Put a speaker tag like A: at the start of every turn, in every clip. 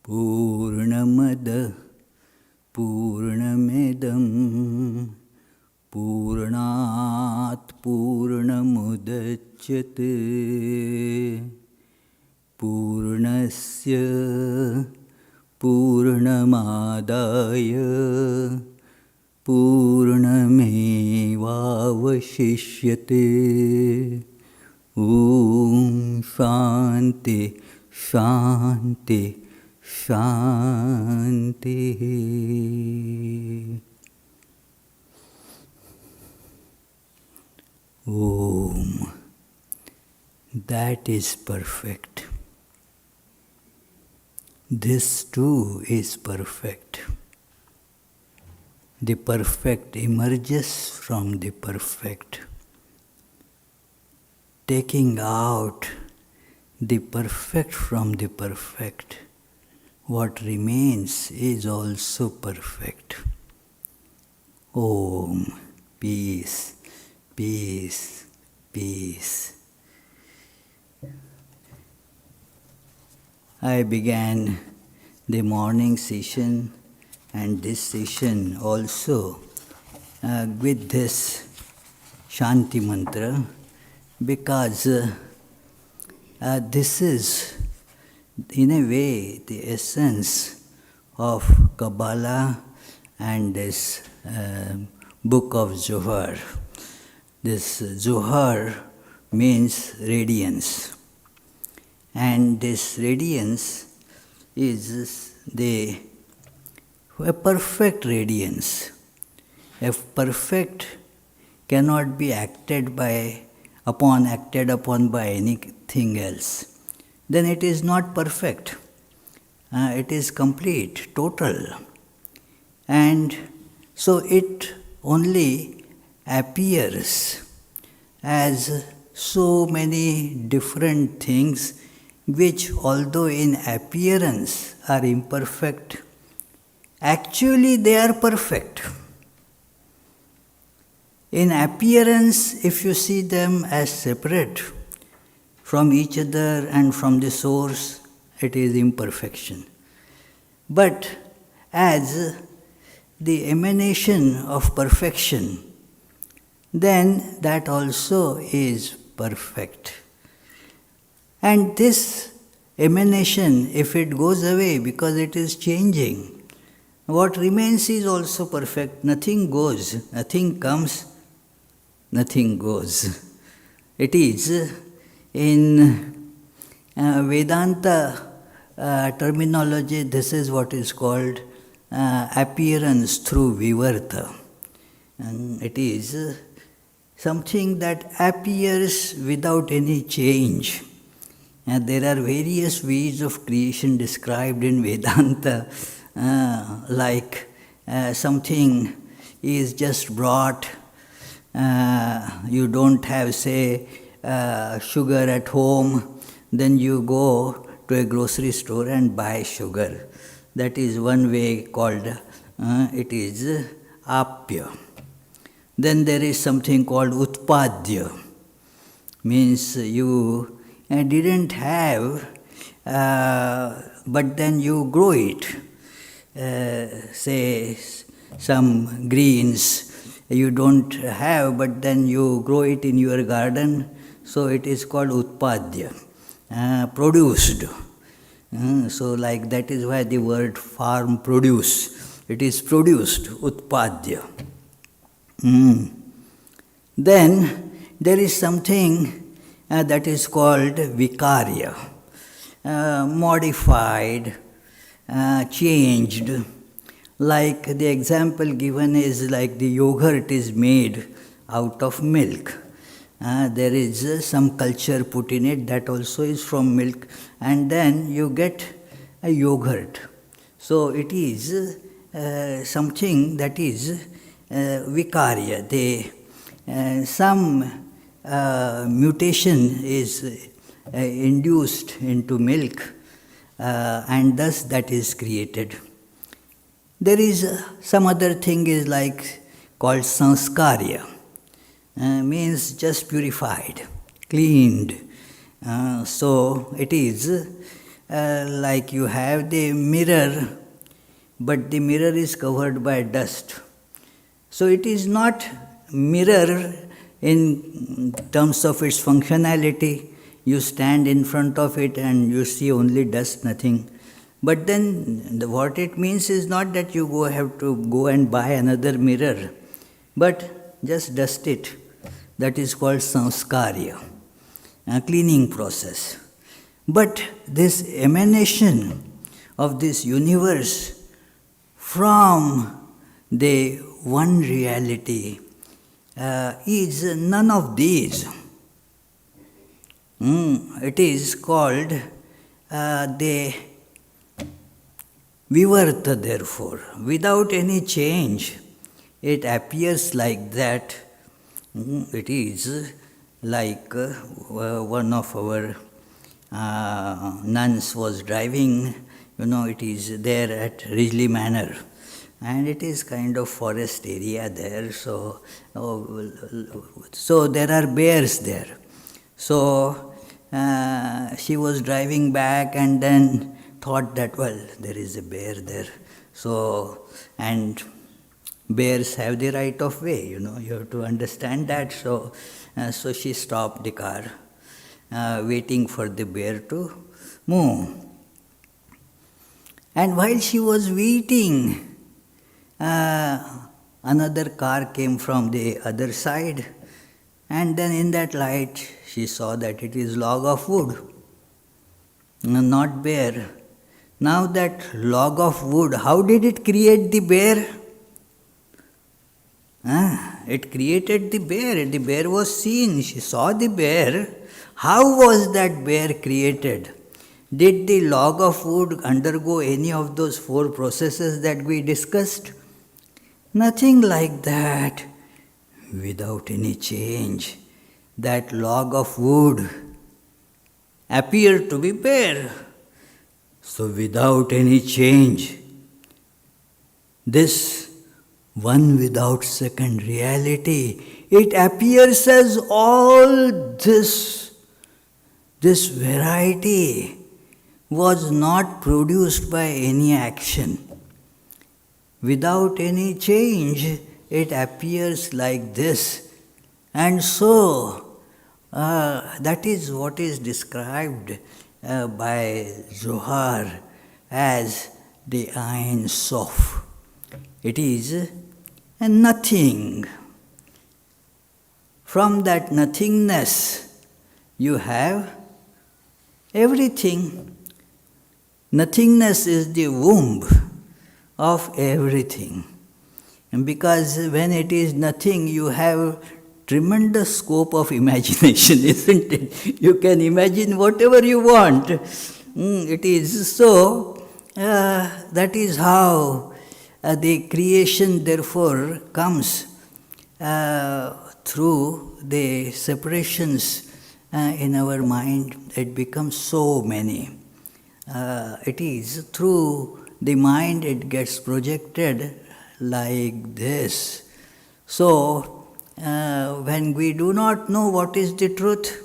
A: Purnamada Purnamidam Purnat Purnamudachyate Purnasya Purnamadaya Purnamevavashishyate. Om Shanti Shanti Shanti. Om. That is perfect. This too is perfect. The perfect emerges from the perfect. Taking out the perfect from the perfect, what remains is also perfect. Om, peace, peace, peace. I began the morning session and this session also with this Shanti mantra, because this is, in a way, the essence of Kabbalah and this book of Zohar. This Zohar means radiance, and this radiance is a perfect radiance. If perfect cannot be acted upon by anything else, then it is not perfect. It is complete, total. And so it only appears as so many different things which, although in appearance are imperfect, actually they are perfect. In appearance, if you see them as separate from each other and from the source, it is imperfection. But as the emanation of perfection, then that also is perfect. And this emanation, if it goes away because it is changing, what remains is also perfect. Nothing goes, nothing comes, nothing goes. It is in Vedanta terminology, this is what is called appearance through vivarta. And it is something that appears without any change. And there are various ways of creation described in Vedanta, like something is just brought. You don't have, say, sugar at home, then you go to a grocery store and buy sugar. That is one way called, it is apya. Then there is something called utpadya, means you didn't have, but then you grow it. Say some greens you don't have, but then you grow it in your garden, so it is called utpadya, produced. So like that is why the word farm produce, it is produced, utpadya. Then there is something that is called vikarya, modified, changed. Like the example given is like the yogurt is made out of milk. There is some culture put in it that also is from milk, and then you get a yogurt. So it is something that is vikarya. Some mutation is induced into milk, and thus that is created. There is some other thing is like called sanskarya, means just purified, cleaned. So it is like you have the mirror, but the mirror is covered by dust. So it is not mirror in terms of its functionality. You stand in front of it and you see only dust, nothing. But then what it means is not that you have to go and buy another mirror, but just dust it. That is called sanskarya, a cleaning process. But this emanation of this universe from the one reality is none of these. It is called the vivarta, therefore. Without any change, it appears like that. It is like one of our nuns was driving, it is there at Ridley Manor. And it is kind of forest area there, so there are bears there. So she was driving back and then thought that, well, there is a bear there. So, and bears have the right of way, you have to understand that. So she stopped the car, waiting for the bear to move. And while she was waiting, another car came from the other side, and then in that light she saw that it is log of wood, not bear. Now that log of wood, how did it create the bear? It created the bear. The bear was seen. She saw the bear. How was that bear created? Did the log of wood undergo any of those 4 processes that we discussed? Nothing like that. Without any change, that log of wood appeared to be bare. So without any change, this one without second reality, it appears as all this variety was not produced by any action. Without any change, it appears like this. And so, that is what is described by Zohar as the Ein Sof. It is a nothing. From that nothingness, you have everything. Nothingness is the womb of everything. And because when it is nothing, you have tremendous scope of imagination, isn't it? You can imagine whatever you want. It is so. That is how the creation therefore comes through the separations in our mind. It becomes so many. It is through the mind it gets projected like this. So, when we do not know what is the truth,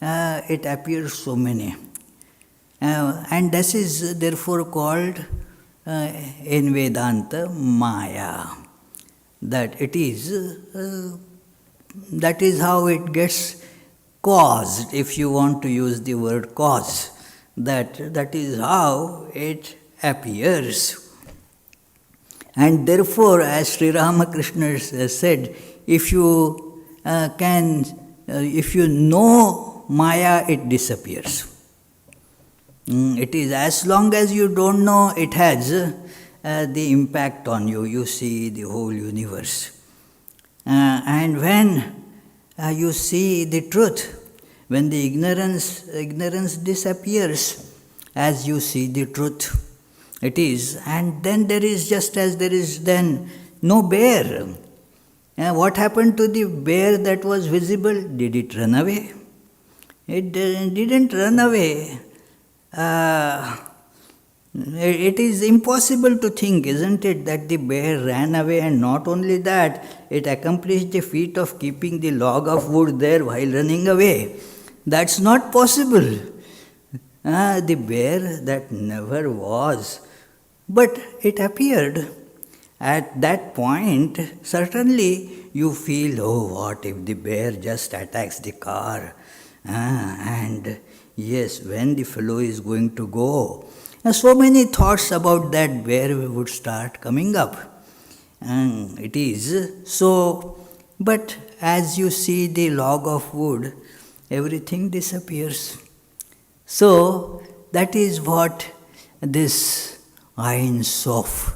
A: it appears so many. And this is therefore called in Vedanta Maya. That it is, that is how it gets caused, if you want to use the word cause. That is how it appears. And therefore, as Sri Ramakrishna said, if you if you know Maya, it disappears. It is as long as you don't know, it has the impact on you. You see the whole universe. And when you see the truth, when the ignorance disappears as you see the truth, it is, and then there is, just as there is then no bear. What happened to the bear that was visible? Did it run away? It didn't run away. It is impossible to think, isn't it, that the bear ran away, and not only that, it accomplished the feat of keeping the log of wood there while running away. That's not possible. The bear that never was. But it appeared. At that point, certainly you feel, oh, what if the bear just attacks the car? And yes, when the fellow is going to go? So many thoughts about that bear would start coming up. And it is so, but as you see the log of wood, everything disappears. So that is what this Ein Sof,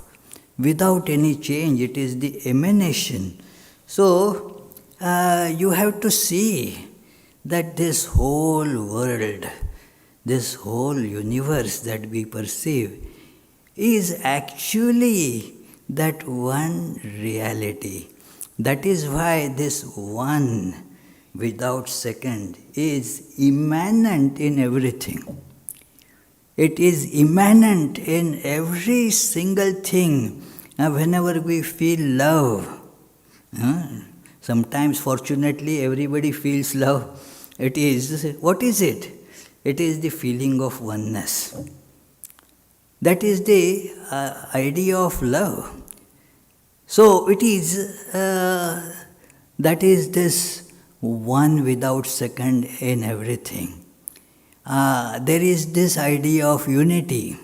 A: without any change, it is the emanation. So you have to see that this whole world, this whole universe that we perceive is actually that one reality. That is why this one without second is immanent in everything. It is immanent in every single thing. Whenever we feel love, sometimes fortunately everybody feels love. It is, what is it? It is the feeling of oneness. That is the idea of love. So it is, that is this one without second in everything. There is this idea of unity.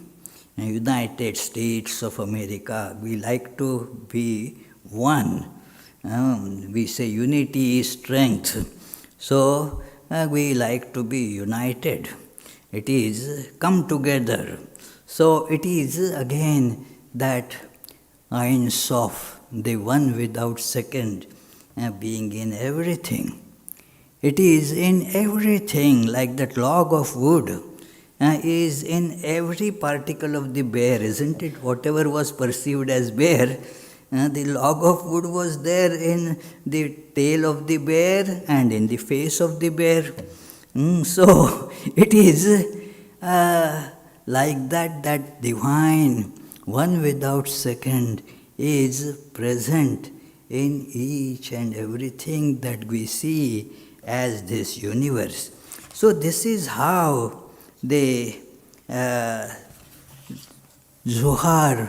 A: United States of America, we like to be one. We say unity is strength. So we like to be united. It is come together. So it is again that Ein Sof, the one without second, being in everything. It is in everything, like that log of wood is in every particle of the bear, isn't it? Whatever was perceived as bear, the log of wood was there in the tail of the bear and in the face of the bear. So it is like that divine, one without second, is present in each and everything that we see as this universe. So this is how the Zohar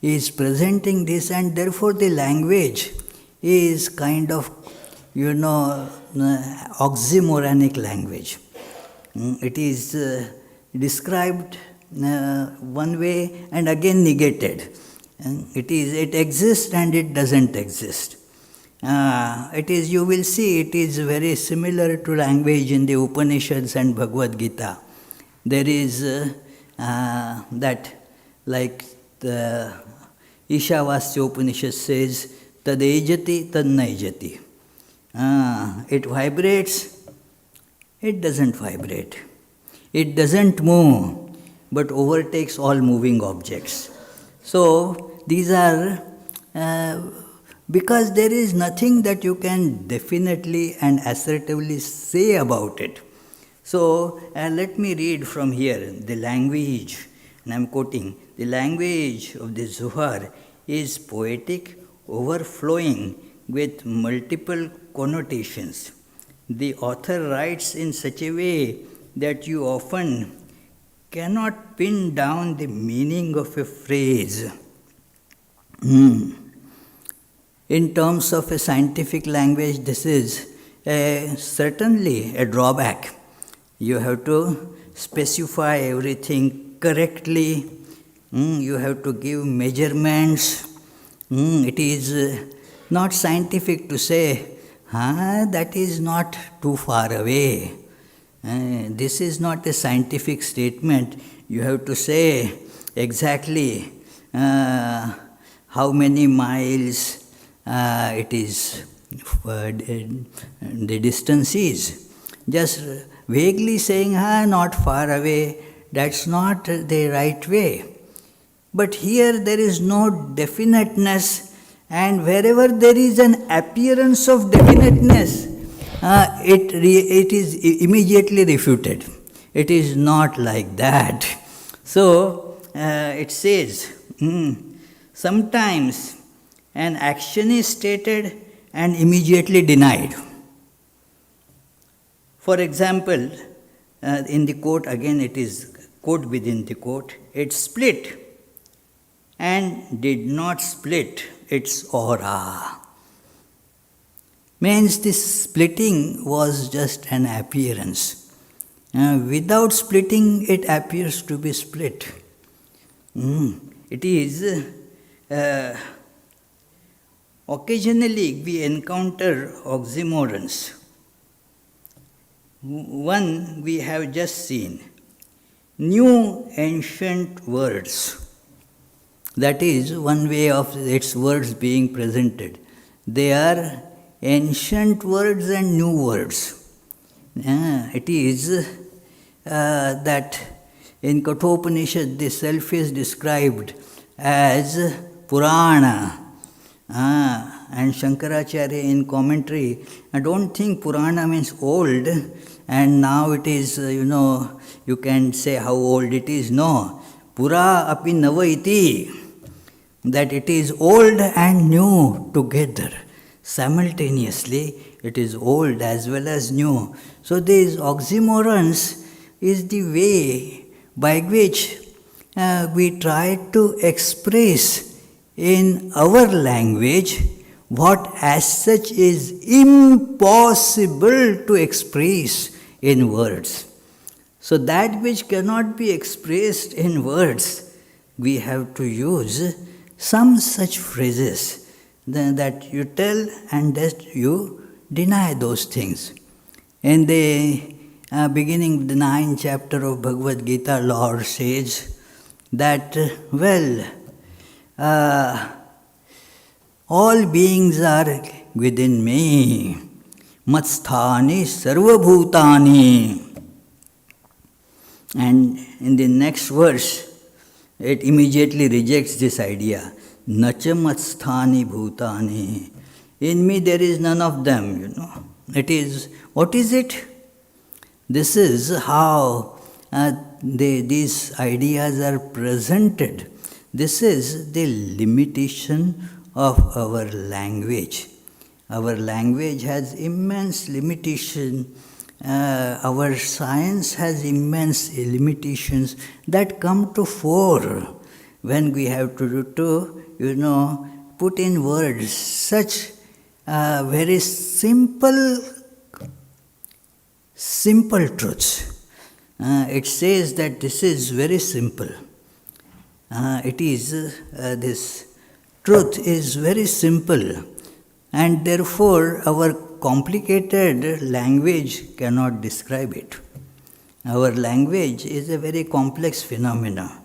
A: is presenting this, and therefore the language is kind of, oxymoronic language. It is described one way and again negated. It exists and it doesn't exist. It is, you will see, it is very similar to language in the Upanishads and Bhagavad Gita. There is that, like the Ishavasya Upanishad says, Tadejati Tadnaijati. It vibrates, it doesn't vibrate. It doesn't move, but overtakes all moving objects. So these are because there is nothing that you can definitely and assertively say about it. So let me read from here the language, and I am quoting, the language of the Zohar is poetic, overflowing with multiple connotations. The author writes in such a way that you often cannot pin down the meaning of a phrase. In terms of a scientific language, this is certainly a drawback. You have to specify everything correctly. You have to give measurements. It is not scientific to say, that is not too far away. This is not a scientific statement. You have to say exactly how many miles it is, the distance is. Just vaguely saying, not far away, that's not the right way. But here there is no definiteness, and wherever there is an appearance of definiteness, it is immediately refuted. It is not like that. So it says, sometimes an action is stated and immediately denied. For example, in the quote, again it is quote within the quote, it split and did not split its aura. Means this splitting was just an appearance. Without splitting, it appears to be split. It is occasionally we encounter oxymorons. One we have just seen, new ancient words. That is one way of its words being presented. They are ancient words and new words. It is that in Kathopanishad the self is described as Purana. And Shankaracharya in commentary, I don't think Purana means old, and now it is, you can say how old it is. No, Pura api nava iti, that it is old and new together. Simultaneously, it is old as well as new. So these oxymorons is the way by which we try to express in our language what as such is impossible to express in words. So that which cannot be expressed in words, we have to use some such phrases that you tell and that you deny those things. In the beginning, the 9th chapter of Bhagavad Gita, Lord says that, all beings are within me. Matsthani sarvabhutani. And in the next verse, it immediately rejects this idea. Nacha matsthani bhutani. In me there is none of them, It is, what is it? This is how these ideas are presented. This is the limitation of our language. Our language has immense limitation. Our science has immense limitations that come to fore when we have to put in words such very simple truths. It says that this is very simple. It is this truth is very simple, and therefore our complicated language cannot describe it. Our language is a very complex phenomena.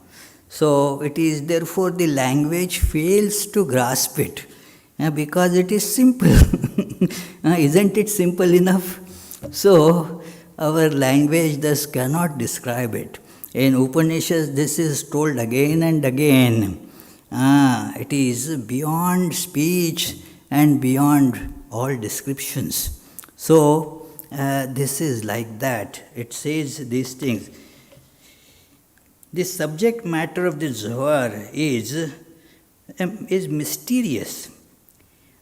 A: So it is therefore the language fails to grasp it because it is simple. Isn't it simple enough? So our language thus cannot describe it. In Upanishads this is told again and again. It is beyond speech and beyond all descriptions. So, this is like that. It says these things. The subject matter of the Zohar is mysterious.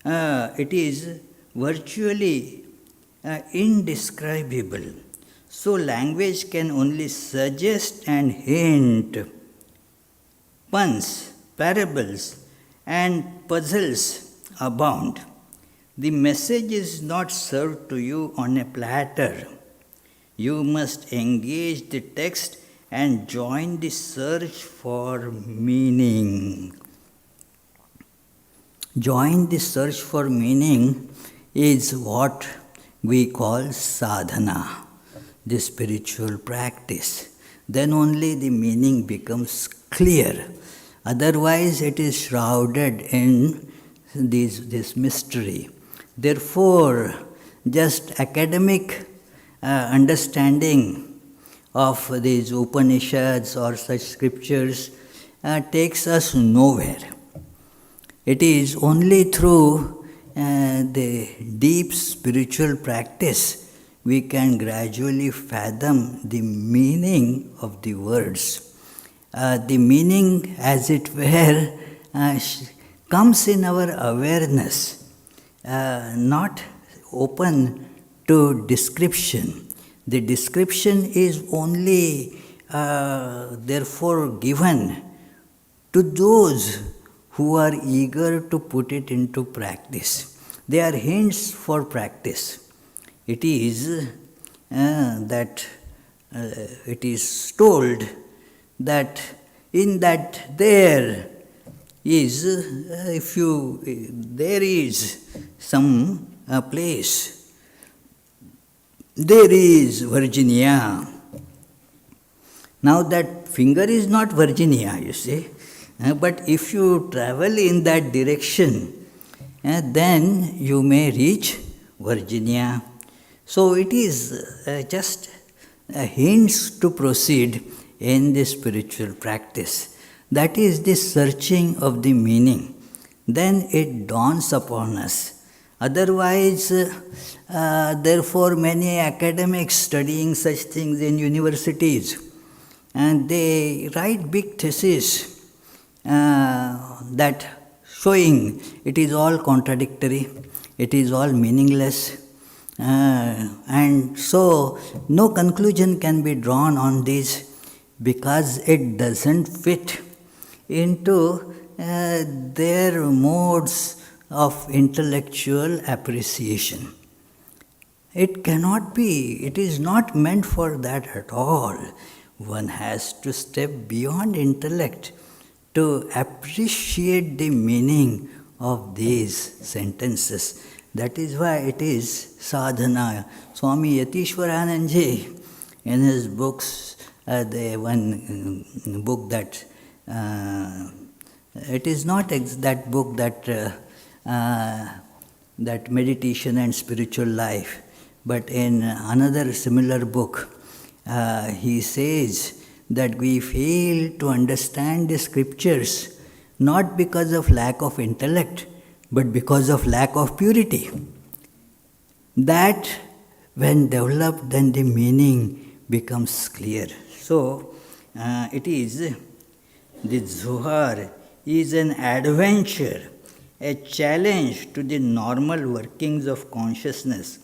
A: It is virtually indescribable. So language can only suggest and hint. Puns, parables, and puzzles abound. The message is not served to you on a platter. You must engage the text and join the search for meaning. Join the search for meaning is what we call sadhana, the spiritual practice. Then only the meaning becomes clear. Otherwise, it is shrouded in this mystery. Therefore, just academic understanding of these Upanishads or such scriptures takes us nowhere. It is only through the deep spiritual practice we can gradually fathom the meaning of the words. The meaning, as it were, comes in our awareness, not open to description. The description is only, therefore, given to those who are eager to put it into practice. They are hints for practice. It is that it is told that in that there is, there is some place, there is Virginia. Now that finger is not Virginia, you see, but if you travel in that direction, then you may reach Virginia. So it is just hints to proceed in the spiritual practice. That is the searching of the meaning. Then it dawns upon us. Otherwise, therefore, many academics studying such things in universities, and they write big theses that showing it is all contradictory, it is all meaningless. And so no conclusion can be drawn on this because it doesn't fit into their modes of intellectual appreciation. It cannot be, it is not meant for that at all. One has to step beyond intellect to appreciate the meaning of these sentences. That is why it is sadhana. Swami Yatishwaranandji, in his books, the one book that, it is not that book that meditation and spiritual life, but in another similar book, he says that we fail to understand the scriptures not because of lack of intellect, but because of lack of purity. That, when developed, then the meaning becomes clear. So, it is, the Zohar is an adventure, a challenge to the normal workings of consciousness.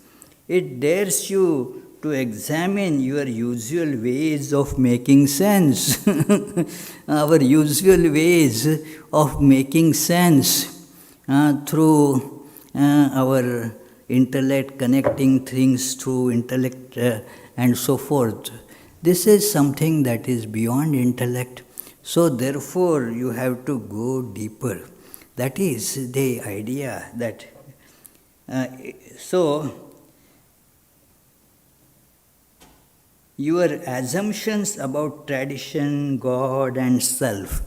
A: It dares you to examine your usual ways of making sense, our usual ways of making sense. Through our intellect, connecting things through intellect and so forth. This is something that is beyond intellect. So therefore you have to go deeper. That is the idea that, so your assumptions about tradition, God and self,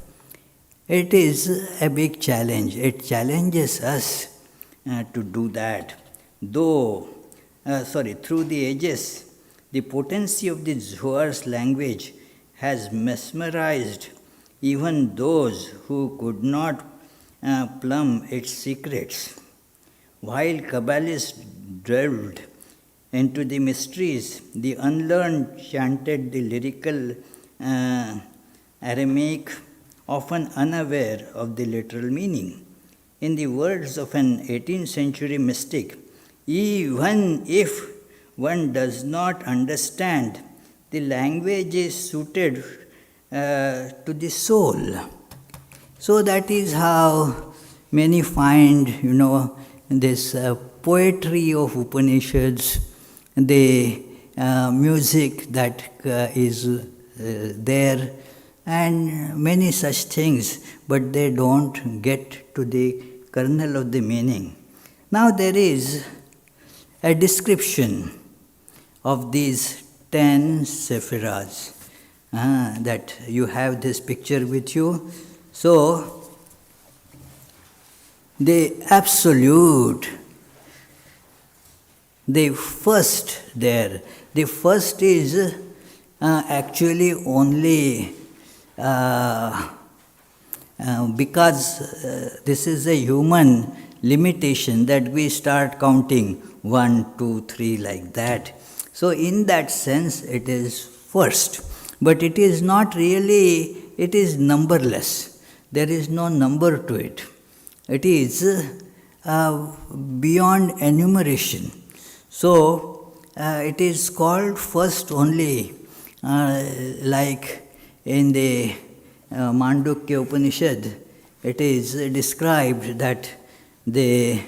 A: it is a big challenge. It challenges us to do that. Through the ages, the potency of the Zohar's language has mesmerized even those who could not plumb its secrets. While Kabbalists delved into the mysteries, the unlearned chanted the lyrical Aramaic, often unaware of the literal meaning. In the words of an 18th century mystic, even if one does not understand, the language is suited to the soul. So that is how many find, this poetry of Upanishads, the music that is there, and many such things, but they don't get to the kernel of the meaning. Now there is a description of these 10 sephiras. That you have this picture with you. So, the absolute, the first there, the first is actually only because this is a human limitation that we start counting 1, 2, 3 like that. So in that sense it is first, but it is not really, it is numberless. There is no number to it. It is beyond enumeration. So it is called first only, like in the Mandukya Upanishad, it is described that the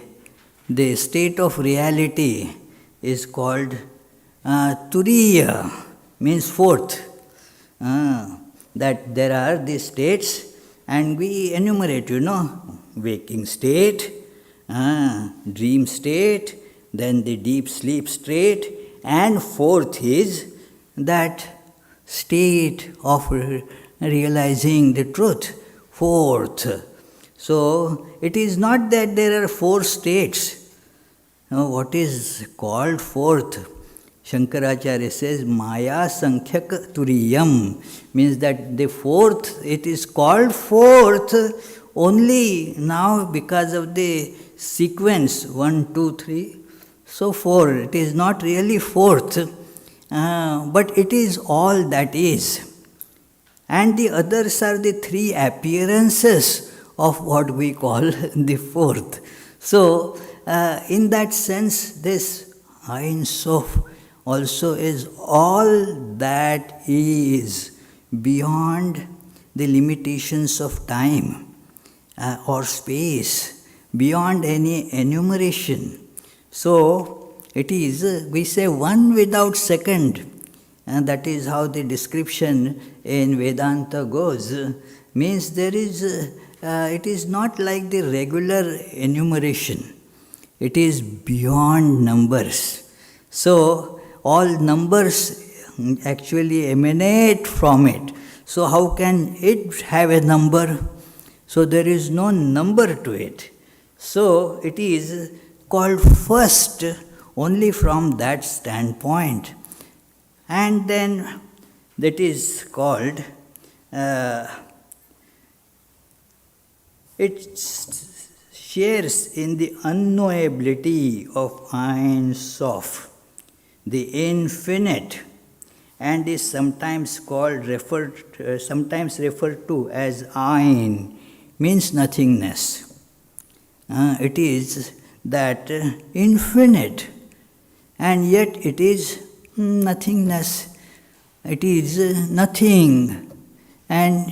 A: state of reality is called Turiya, means fourth. That there are these states, and we enumerate, waking state, dream state, then the deep sleep state, and fourth is that state of realizing the truth, fourth. So, it is not that there are 4 states. What is called fourth? Shankaracharya says, Maya Sankhyak Turiyam, means that the fourth, it is called fourth only now because of the sequence 1, 2, 3. So 4, it is not really fourth, but it is all that is. And the others are the 3 appearances of what we call the fourth. So, in that sense, this Ein Sof also is all that is beyond the limitations of time or space, beyond any enumeration. So, it is, we say, one without second, and that is how the description in Vedanta goes, means there is, it is not like the regular enumeration, it is beyond numbers. So, all numbers actually emanate from it. So how can it have a number? So there is no number to it. So it is called first only from that standpoint. And then that is called, it shares in the unknowability of Ein Sof, the infinite, and is sometimes referred to as Ein, means nothingness. It is that infinite, and yet it is nothingness. It is nothing, and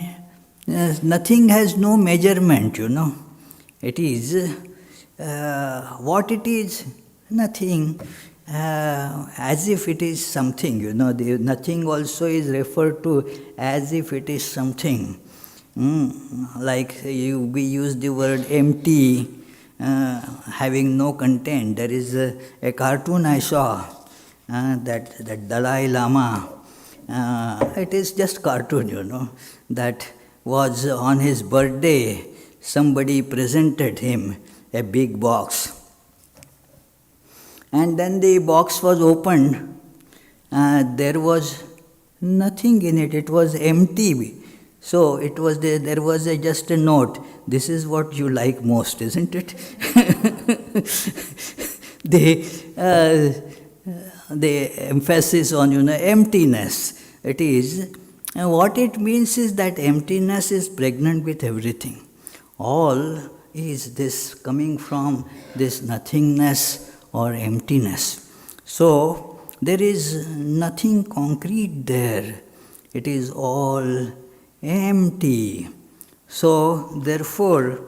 A: nothing has no measurement, It is what it is, nothing. As if it is something, the nothing also is referred to as if it is something. Like we use the word empty, having no content. There is a cartoon I saw, that Dalai Lama, it is just cartoon, that was on his birthday, somebody presented him a big box. And then the box was opened, there was nothing in it, it was empty. So it was there was just a note. This is what you like most, isn't it? the emphasis on emptiness. It is what it means is that emptiness is pregnant with everything. All is this coming from this nothingness or emptiness. So there is nothing concrete there. It is all empty. So therefore,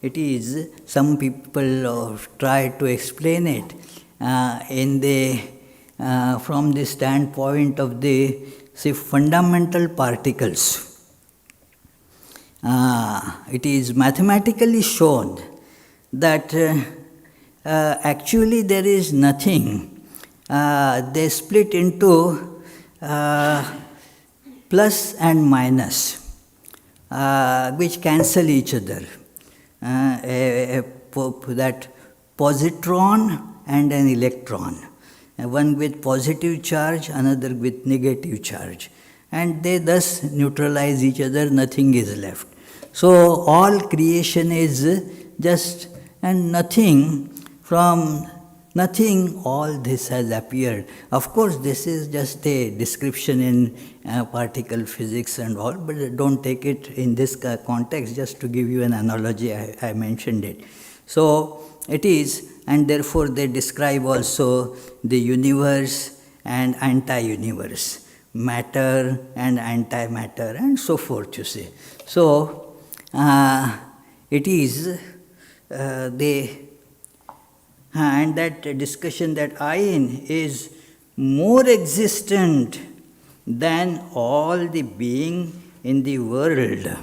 A: it is, some people try to explain it from the standpoint of the fundamental particles. It is mathematically shown that actually there is nothing. They split into plus and minus, which cancel each other. That positron and an electron, one with positive charge, another with negative charge, and they thus neutralize each other, nothing is left. So all creation is just and nothing. From nothing all this has appeared. Of course, this is just a description in particle physics and all, but don't take it in this context. Just to give you an analogy, I mentioned it. So it is, and therefore they describe also the universe and anti-universe, matter and antimatter, and so forth, you see. So it is and that discussion that Ayin is more existent than all the being in the world.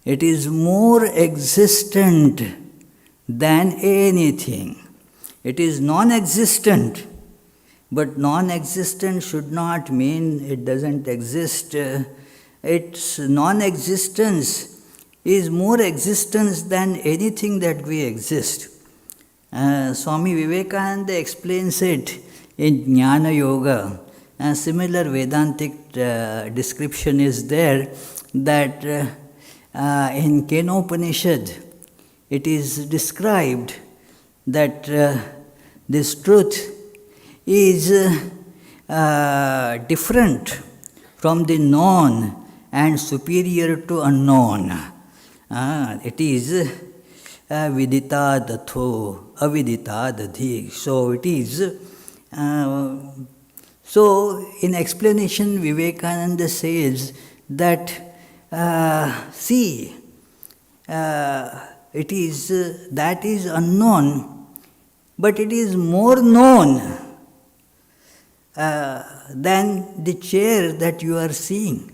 A: It is more existent than anything. It is non-existent, but non-existent should not mean it doesn't exist. Its non-existence is more existence than anything that we exist. Swami Vivekananda explains it in Jnana Yoga. A similar Vedantic description is there, that in Kenopanishad it is described that this truth is different from the known and superior to unknown. It is vidita datho, avidita dadhi. So it is. So in explanation, Vivekananda says that it is that is unknown, but it is more known than the chair that you are seeing.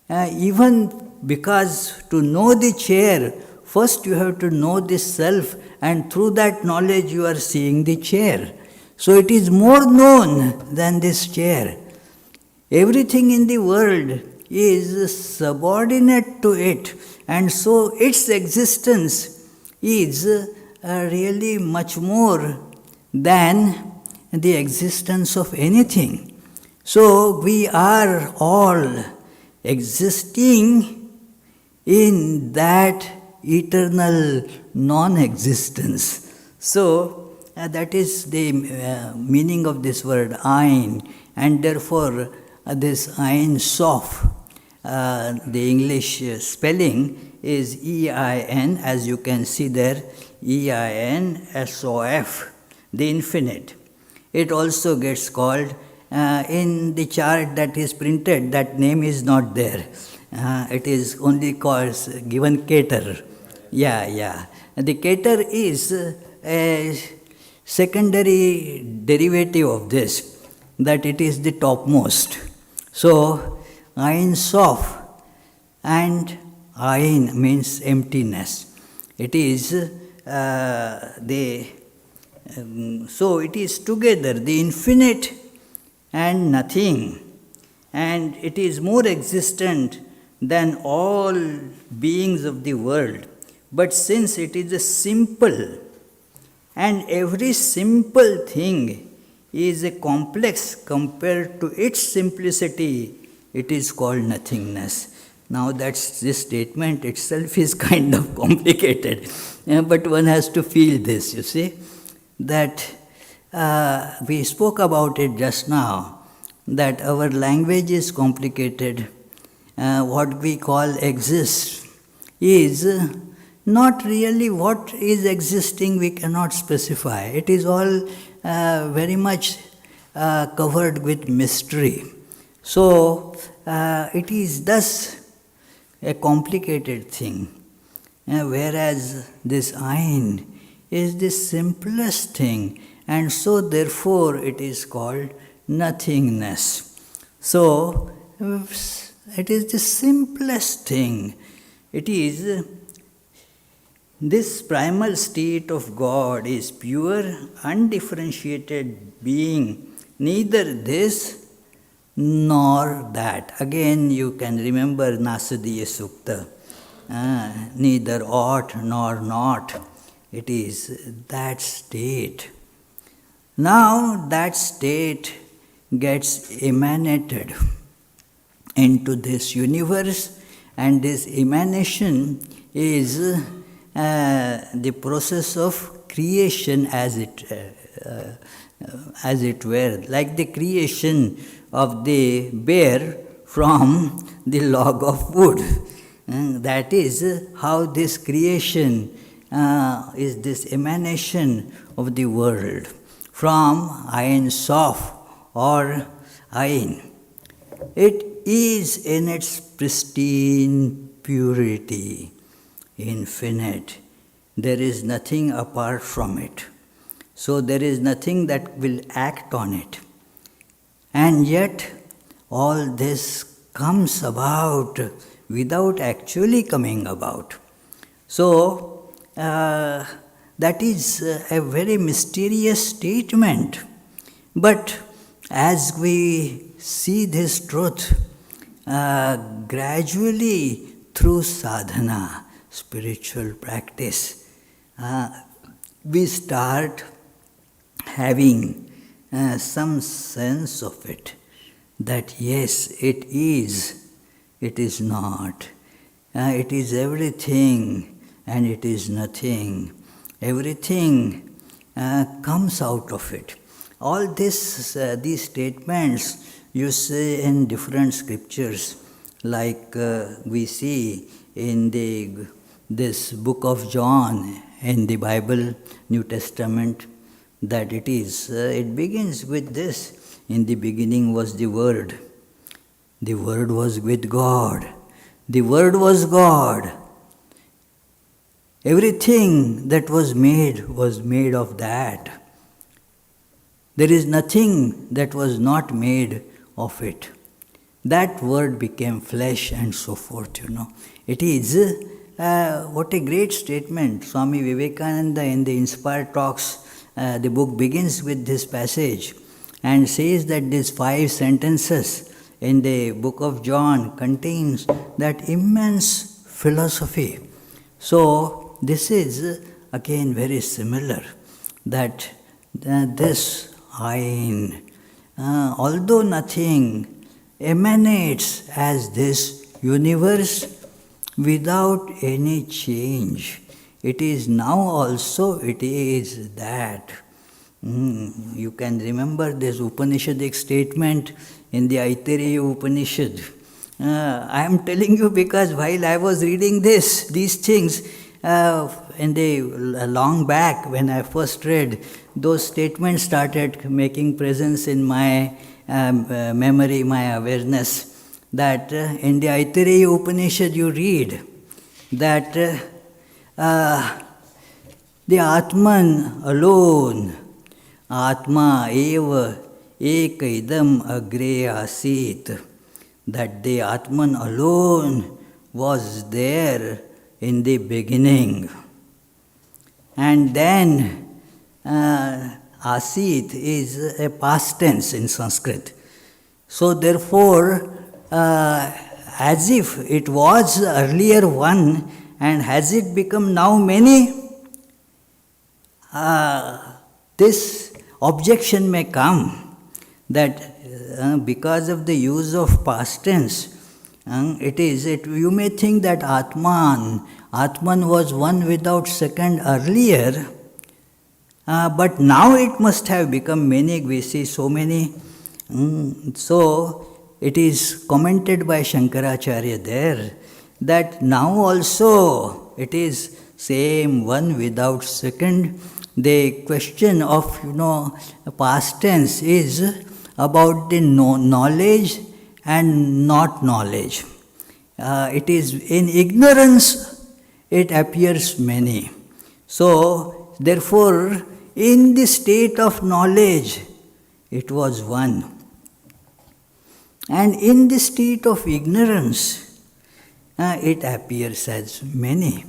A: Even because to know the chair, first you have to know the self, and through that knowledge you are seeing the chair. So it is more known than this chair. Everything in the world is subordinate to it, and so its existence is really much more than the existence of anything. So we are all existing in that eternal non-existence. So that is the meaning of this word Ein, and therefore this Ein Sof, the English spelling is E-I-N, as you can see there, E-I-N-S-O-F, the infinite. It also gets called, in the chart that is printed, that name is not there. It is only called, given Keter. Yeah. The Keter is a secondary derivative of this, that it is the topmost. So, Ein Sof, and Ein means emptiness. It is so it is together, the infinite and nothing, and it is more existent than all beings of the world. But since it is a simple, and every simple thing is a complex compared to its simplicity, it is called nothingness. Now this statement itself is kind of complicated, but one has to feel this, you see, that we spoke about it just now, that our language is complicated. What we call exists is not really what is existing, we cannot specify. It is all very much covered with mystery. So it is thus a complicated thing, whereas this Ain is the simplest thing, and so therefore it is called nothingness. So it is the simplest thing. It is this primal state of God is pure, undifferentiated being, neither this nor that. Again, you can remember Nasadiya Sukta. Neither ought nor not. It is that state. Now that state gets emanated into this universe, and this emanation is the process of creation as it were, like the creation of the bear from the log of wood. That is how this creation is this emanation of the world from Ein Sof or Ain. It is in its pristine purity, infinite. There is nothing apart from it. So there is nothing that will act on it. And yet all this comes about without actually coming about. So that is a very mysterious statement. But as we see this truth gradually through sadhana, spiritual practice, we start having some sense of it, that yes, it is not. It is everything and it is nothing. Everything comes out of it. All this, these statements you see in different scriptures, like we see in this book of John in the Bible, New Testament, that it begins with this: in the beginning was the Word was with God, the Word was God. Everything that was made of that. There is nothing that was not made of it. That Word became flesh and so forth, It is, what a great statement. Swami Vivekananda in the Inspired Talks, the book begins with this passage and says that these 5 sentences in the book of John contains that immense philosophy. So this is again very similar, that this Ain, although nothing, emanates as this universe without any change. It is now also, it is that. You can remember this Upanishadic statement in the Aitareya Upanishad. I am telling you because while I was reading these things, in the long back when I first read, those statements started making presence in my memory, my awareness, that in the Aitareya Upanishad you read that the Atman alone, Atma eva eka idam agre asit, that the Atman alone was there in the beginning. And then asit is a past tense in Sanskrit. So therefore, as if it was earlier one, and has it become now many? This objection may come that because of the use of past tense, You may think that Atman was one without second earlier, but now it must have become many. We see so many. So it is commented by Shankaracharya there that now also it is same one without second. The question of past tense is about the knowledge and not knowledge. It is in ignorance it appears many. So therefore in the state of knowledge it was one. And in the state of ignorance, it appears as many.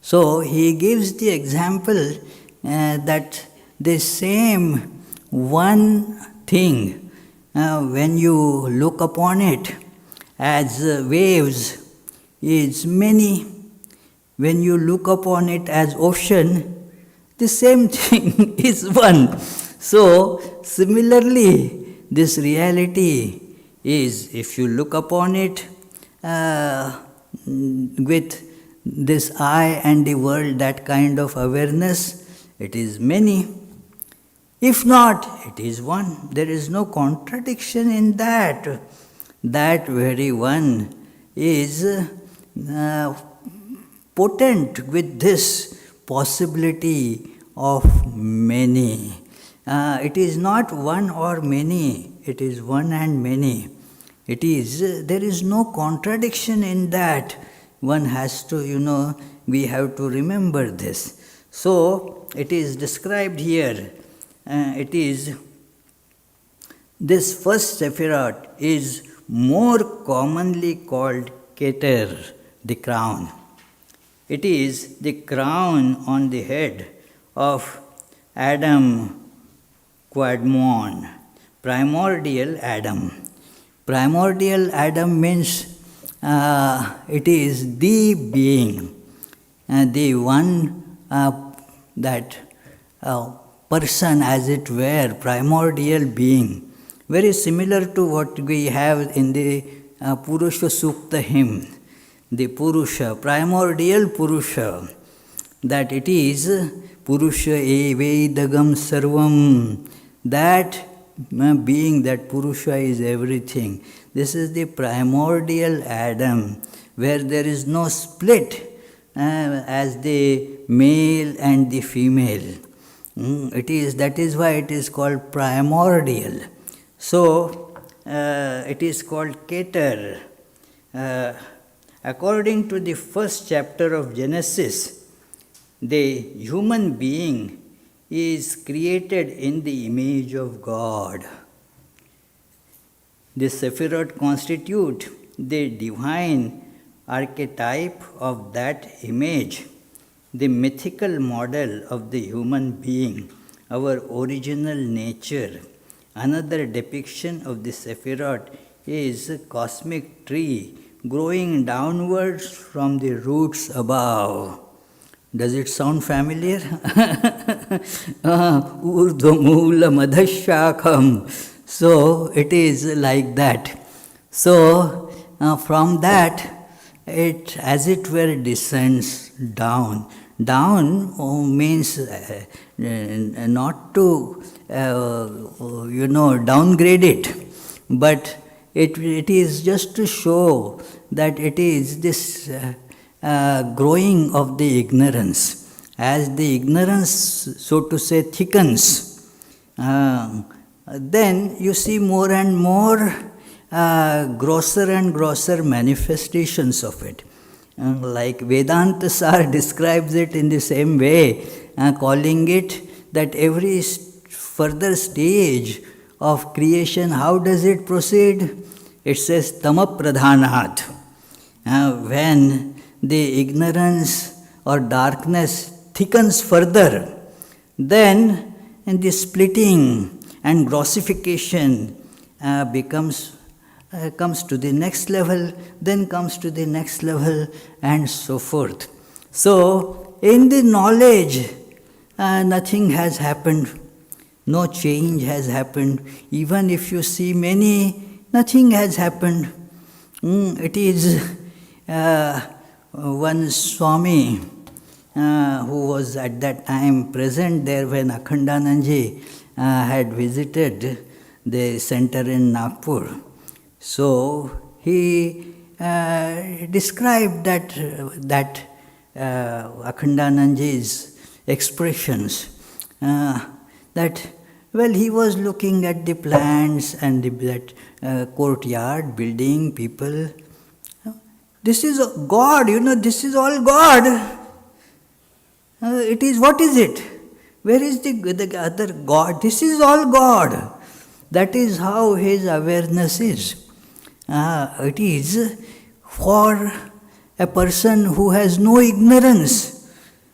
A: So he gives the example that the same one thing, when you look upon it as waves, is many. When you look upon it as ocean, the same thing is one. So similarly, this reality is, if you look upon it with this I and the world, that kind of awareness, it is many. If not, it is one. There is no contradiction in that. That very one is potent with this possibility of many. It is not one or many, it is one and many. There is no contradiction in that. One has to, we have to remember this. So, it is described here. This first Sephirot is more commonly called Keter, the crown. It is the crown on the head of Adam Quadmon, primordial Adam. Primordial Adam means it is the being, the one that person, as it were, primordial being. Very similar to what we have in the Purusha Sukta hymn, the Purusha, primordial Purusha, that it is Purusha evedagam sarvam, that being, that Purusha is everything. This is the primordial Adam, where there is no split as the male and the female. That is why it is called primordial. So, it is called Keter. According to the first chapter of Genesis, the human being is created in the image of God. The Sephirot constitute the divine archetype of that image, the mythical model of the human being, our original nature. Another depiction of the Sephirot is a cosmic tree growing downwards from the roots above. Does it sound familiar? Urdhvamula madhashakam. So it is like that. So from that, it as it were descends down. Down means not to downgrade it, but it is just to show that it is this growing of the ignorance. As the ignorance, so to say, thickens, then you see more and more grosser and grosser manifestations of it. Like Vedanta Sar describes it in the same way, calling it that every further stage of creation, how does it proceed? It says tamapradhanat. When the ignorance or darkness thickens further, then the splitting and grossification comes to the next level, then comes to the next level, and so forth. So, in the knowledge, nothing has happened, no change has happened. Even if you see many, nothing has happened. It is one Swami who was at that time present there when Akhandanandji had visited the center in Nagpur. So he described that Akhandanandji's expressions, that, well, he was looking at the plants and that courtyard, building, people. This is God, this is all God. It is, what is it? Where is the other God? This is all God. That is how his awareness is. It is for a person who has no ignorance,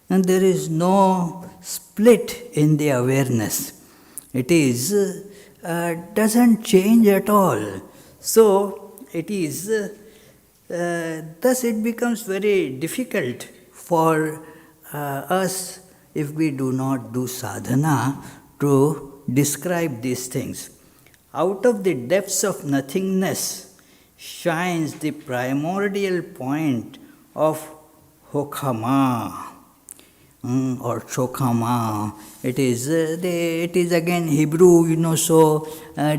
A: and there is no split in the awareness. It is doesn't change at all. So it is thus it becomes very difficult for us, if we do not do sadhana, to describe these things. Out of the depths of nothingness shines the primordial point of Hokhama or Chokhama. It is again Hebrew, so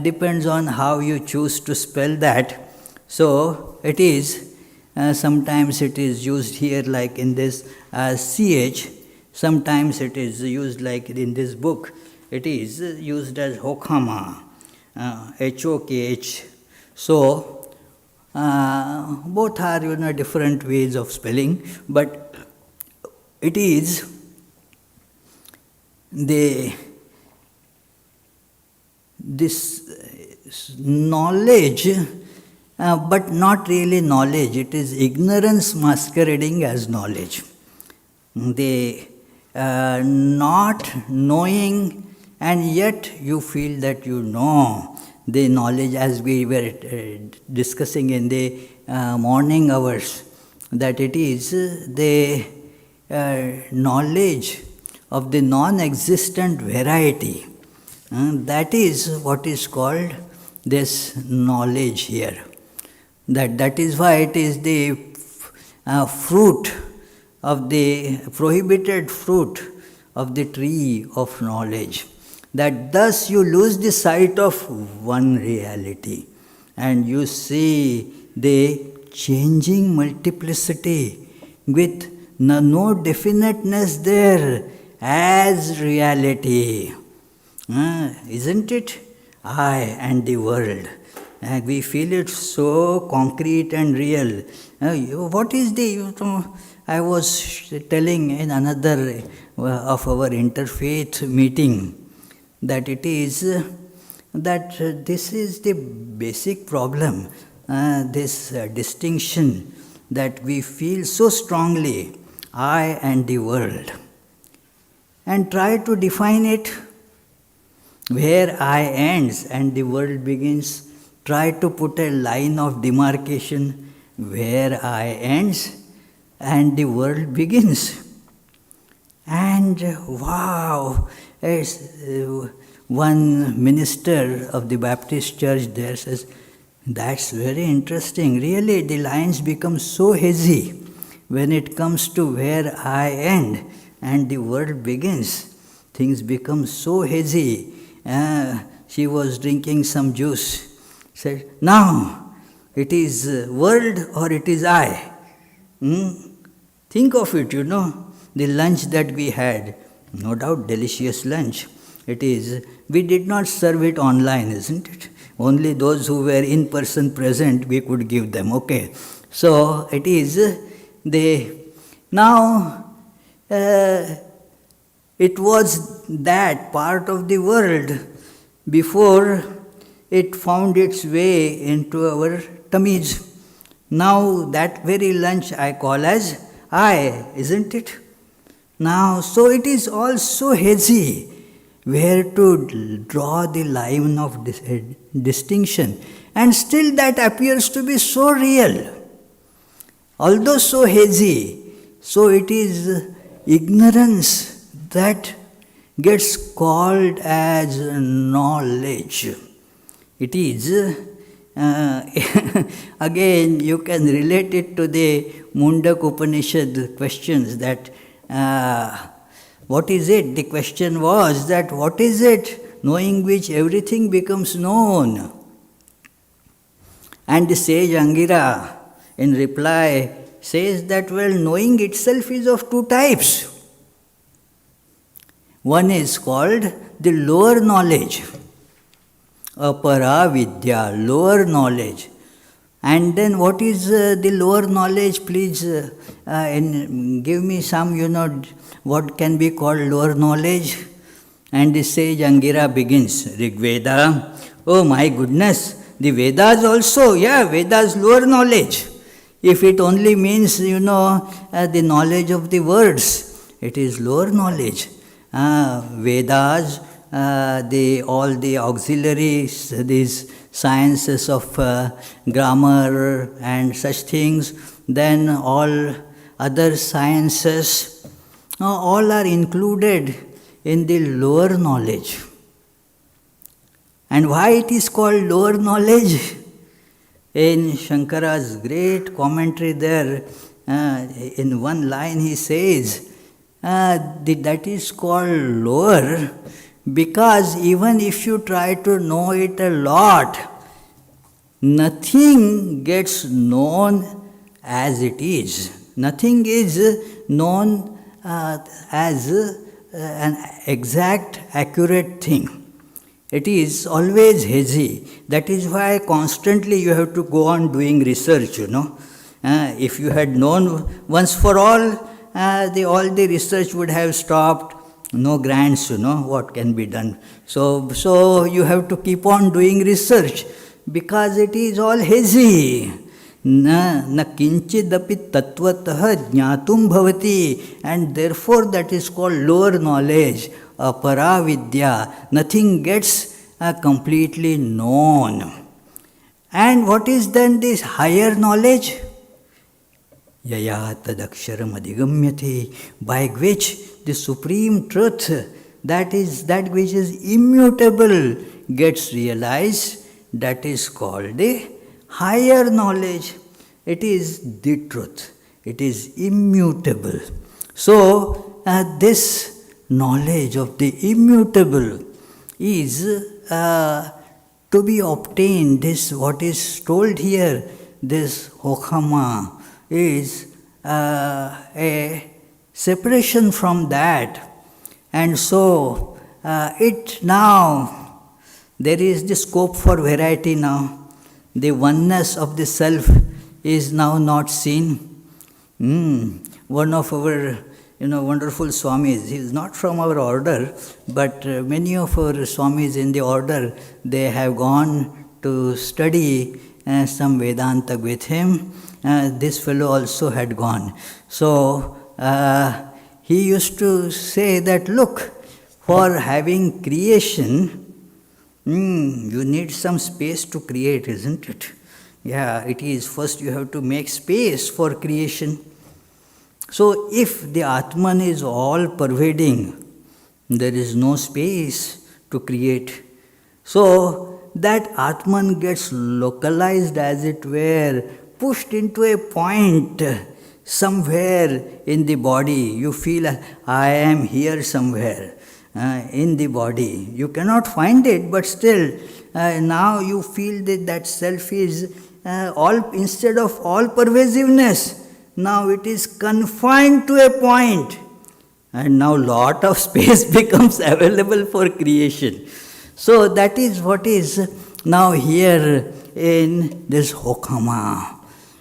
A: depends on how you choose to spell that. So it is, sometimes it is used here like in this CH, sometimes it is used like in this book, it is used as Hokhama, HOKH. So both are different ways of spelling, but it is this knowledge, but not really knowledge. It is ignorance masquerading as knowledge. The not knowing, and yet you feel that you know the knowledge, as we were discussing in the morning hours, that it is the knowledge of the non-existent variety. That is what is called this knowledge here. That is why it is the fruit of the prohibited fruit of the tree of knowledge. That thus you lose the sight of one reality and you see the changing multiplicity with no definiteness there as reality. Isn't it? I and the world. We feel it so concrete and real. What is I was telling in another of our interfaith meeting that it is that this is the basic problem, this distinction that we feel so strongly, I and the world, and try to define it where I ends and the world begins. Try to put a line of demarcation where I ends and the world begins. And wow, one minister of the Baptist church there says, that's very interesting. Really, the lines become so hazy when it comes to where I end and the world begins. Things become so hazy. She was drinking some juice. Said, now, it is world or it is I. Think of it, the lunch that we had. No doubt, delicious lunch. It is, we did not serve it online, isn't it? Only those who were in person present, we could give them, okay. So, it is now, it was that part of the world before it found its way into our tummies. Now that very lunch I call as I, isn't it? Now, so it is all so hazy where to draw the line of distinction. And still that appears to be so real. Although so hazy, so it is ignorance that gets called as knowledge. It is Again, you can relate it to the Mundak Upanishad questions that what is it? The question was that what is it knowing which everything becomes known? And the sage Angira in reply says that, well, knowing itself is of two types. One is called the lower knowledge, apara vidya, lower knowledge. And then what is the lower knowledge? Please give me some, what can be called lower knowledge. And the sage Angira begins, Rig Veda, oh my goodness, the Vedas also, Vedas lower knowledge. If it only means, the knowledge of the words, it is lower knowledge. Vedas, all the auxiliaries, these sciences of grammar and such things, then all other sciences, all are included in the lower knowledge. And why it is called lower knowledge? In Shankara's great commentary there, in one line he says, that is called lower because even if you try to know it a lot, nothing gets known as it is. Nothing is known as an exact, accurate thing. It is always hazy. That is why constantly you have to go on doing research, If you had known once for all the research would have stopped. No grants, what can be done. So you have to keep on doing research because it is all hazy. Na kinchidapi tatvatah jnatum bhavati, and therefore that is called lower knowledge, apara vidya. Nothing gets completely known. And what is then this higher knowledge? Yaya tadaksharam adhigamyati, by which the supreme truth, that which is immutable, gets realized. That is called the higher knowledge. It is the truth. It is immutable. So, this knowledge of the immutable is to be obtained. This, what is told here, this hokhama, is a separation from that. And so, it now, there is the scope for variety now. The oneness of the self is now not seen. One of our, wonderful Swamis, he is not from our order, but many of our Swamis in the order, they have gone to study some Vedanta with him. This fellow also had gone. So, he used to say that, look, for having creation, you need some space to create, isn't it? Yeah, it is. First you have to make space for creation. So if the Atman is all pervading, there is no space to create. So that Atman gets localized, as it were, pushed into a point somewhere in the body. You feel, I am here somewhere. In the body. You cannot find it, but still, now you feel that self is instead of all pervasiveness, now it is confined to a point. And now lot of space becomes available for creation. So that is what is now here in this hokhama.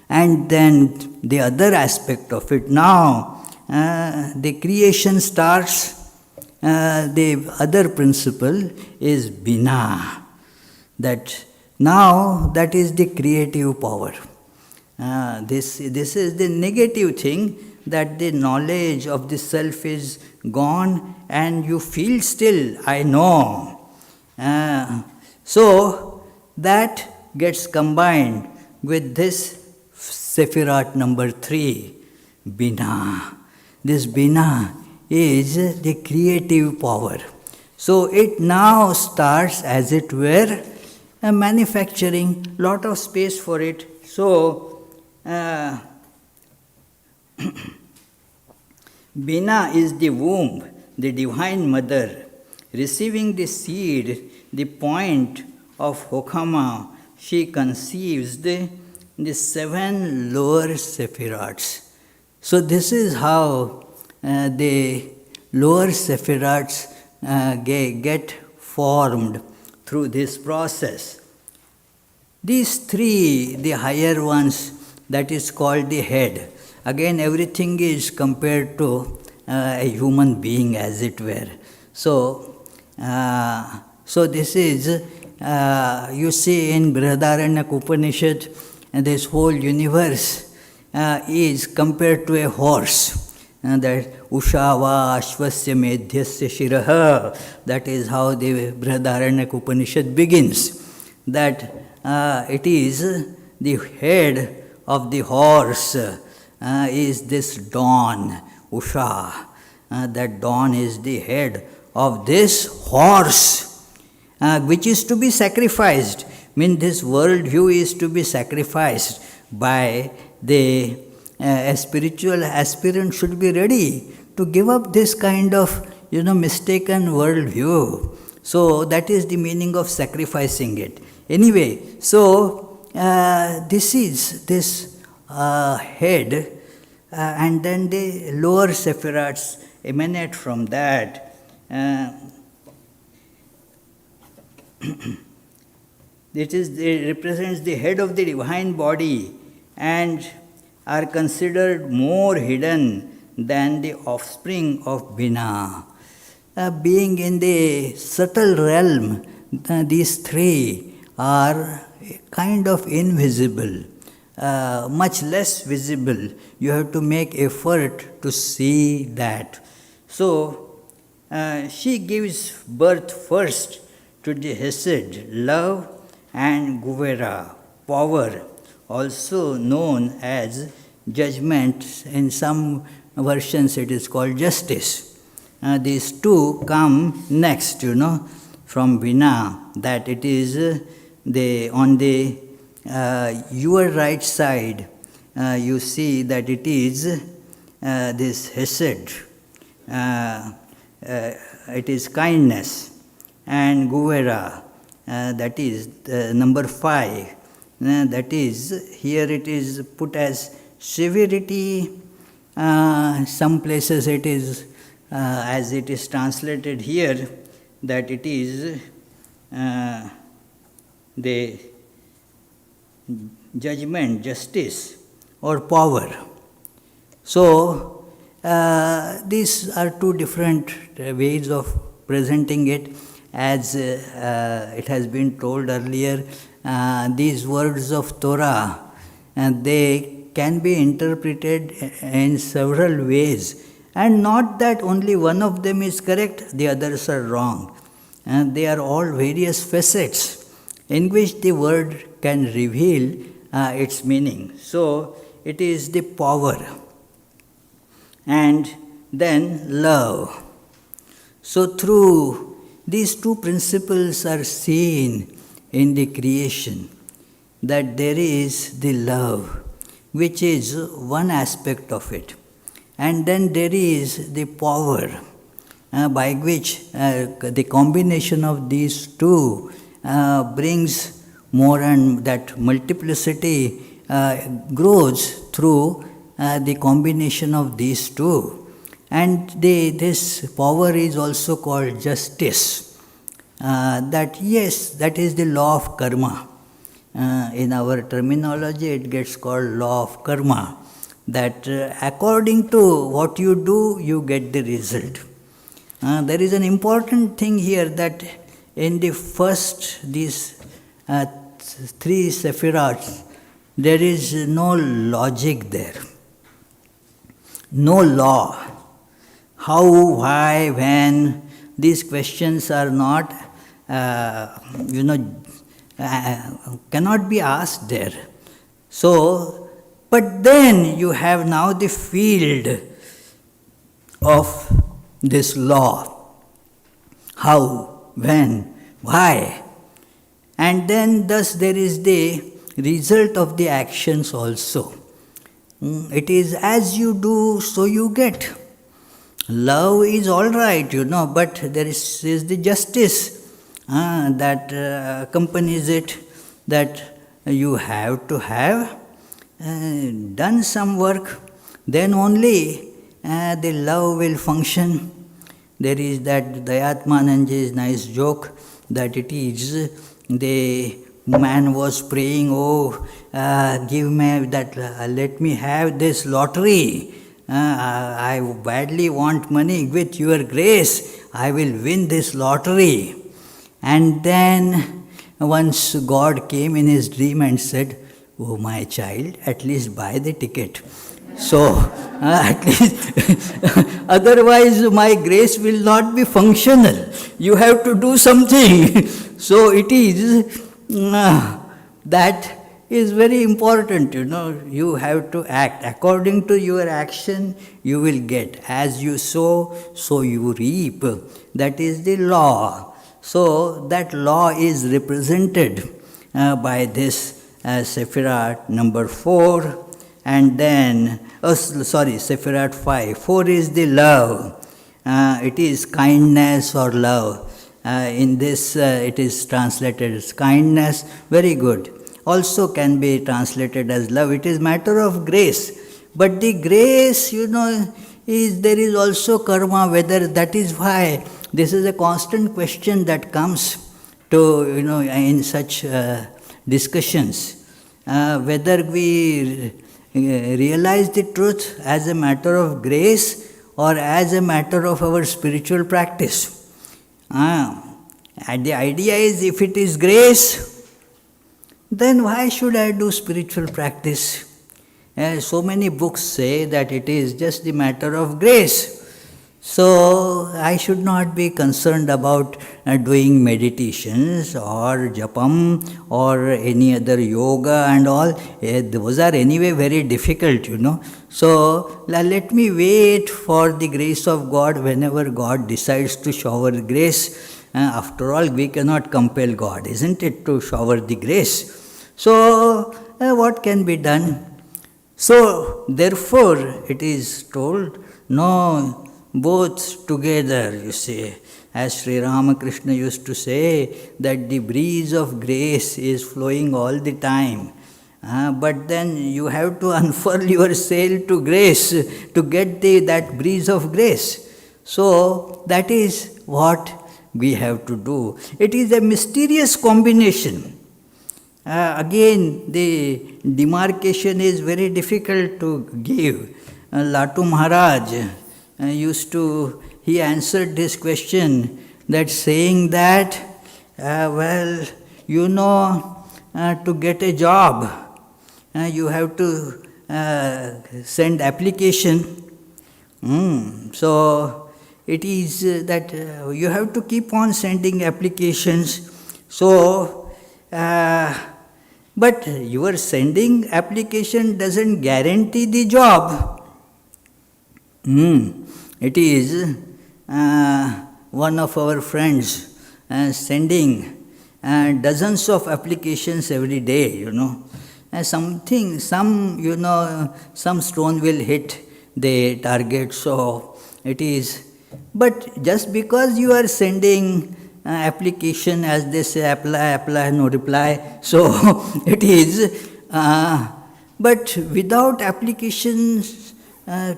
A: And then the other aspect of it, now the creation starts. The other principle is bina, that now that is the creative power. This is the negative thing, that the knowledge of the self is gone and you feel still, I know. So that gets combined with this Sephirat number 3, bina. This bina is the creative power. So it now starts, as it were, manufacturing, lot of space for it. So, Bina is the womb, the divine mother, receiving the seed, the point of Hokama. She conceives the 7 lower sephirats. So this is how the lower sephirats get formed through this process. These 3, the higher ones, that is called the head. Again, everything is compared to a human being, as it were. So this is, you see in Brihadaranyaka Upanishad, this whole universe is compared to a horse. That Ushava Ashvasya Medhyasya Shiraha, that is how the Brihadaranyaka Upanishad begins. That it is the head of the horse is this dawn, Usha. That dawn is the head of this horse, which is to be sacrificed. This world view is to be sacrificed by the a spiritual aspirant should be ready to give up this kind of mistaken world view. So that is the meaning of sacrificing it. Anyway, so this is this head, and then the lower sephirats emanate from that. It represents the head of the divine body and are considered more hidden than the offspring of Bina. Being in the subtle realm, these 3 are kind of invisible, much less visible. You have to make effort to see that. So, she gives birth first to the Hesed, love, and Guvera, power, also known as judgment. In some versions it is called justice. These 2 come next, from Bina, that it is on the your right side, you see that it is this Hesed, it is kindness, and Guvera, that is number 5. That is, here it is put as severity. Some places it is, as it is translated here, that it is the judgment, justice, or power. So, these are 2 different ways of presenting it. As it has been told earlier, these words of Torah, they can be interpreted in several ways, and not that only one of them is correct, the others are wrong. And they are all various facets in which the word can reveal its meaning. So, it is the power, and then love. So, through these 2 principles are seen in the creation, that there is the love, which is one aspect of it, and then there is the power, by which the combination of these 2 brings more, and that multiplicity grows through the combination of these 2. And this power is also called justice. That is the law of karma. In our terminology, it gets called law of karma. That according to what you do, you get the result. There is an important thing here, that in the first, these 3 sephirats, there is no logic there, no law. How, why, when, these questions are not, cannot be asked there. So, but then you have now the field of this law. How, when, why. And then thus there is the result of the actions also. It is as you do, so you get. Love is all right, but there is the justice that accompanies it, that you have to have done some work, then only the love will function. There is that Dayatmananji's nice joke that it is the man was praying, give me that, let me have this lottery. I badly want money. With your grace, I will win this lottery. And then once God came in his dream and said, oh my child, at least buy the ticket. So, at least, otherwise my grace will not be functional. You have to do something. So it is that is very important, You have to act. According to your action, you will get. As you sow, so you reap. That is the law. So that law is represented by this Sephirah number 4. And then, Sephirah 5. 4 is the love. It is kindness or love. In this, it is translated as kindness. Very good. Also can be translated as love. It is matter of grace. But the grace, is there is also karma, whether that is why this is a constant question that comes to, in such discussions. Whether we realize the truth as a matter of grace or as a matter of our spiritual practice. And the idea is, if it is grace, then why should I do spiritual practice? So many books say that it is just the matter of grace. So I should not be concerned about doing meditations or japam or any other yoga and all. Those are anyway very difficult, So let me wait for the grace of God whenever God decides to shower grace. After all, we cannot compel God, isn't it, to shower the grace? So, what can be done? So, therefore, it is told, no, both together, you see. As Sri Ramakrishna used to say, that the breeze of grace is flowing all the time. But then you have to unfurl your sail to grace to get that breeze of grace. So, that is what we have to do. It is a mysterious combination. Again, the demarcation is very difficult to give. Latu Maharaj he answered this question, that saying that, to get a job, you have to send application. So, it is that you have to keep on sending applications. So, but your sending application doesn't guarantee the job. It is one of our friends sending dozens of applications every day, some stone will hit the target. So it is, but just because you are sending application, as they say, apply, no reply. So it is, but without applications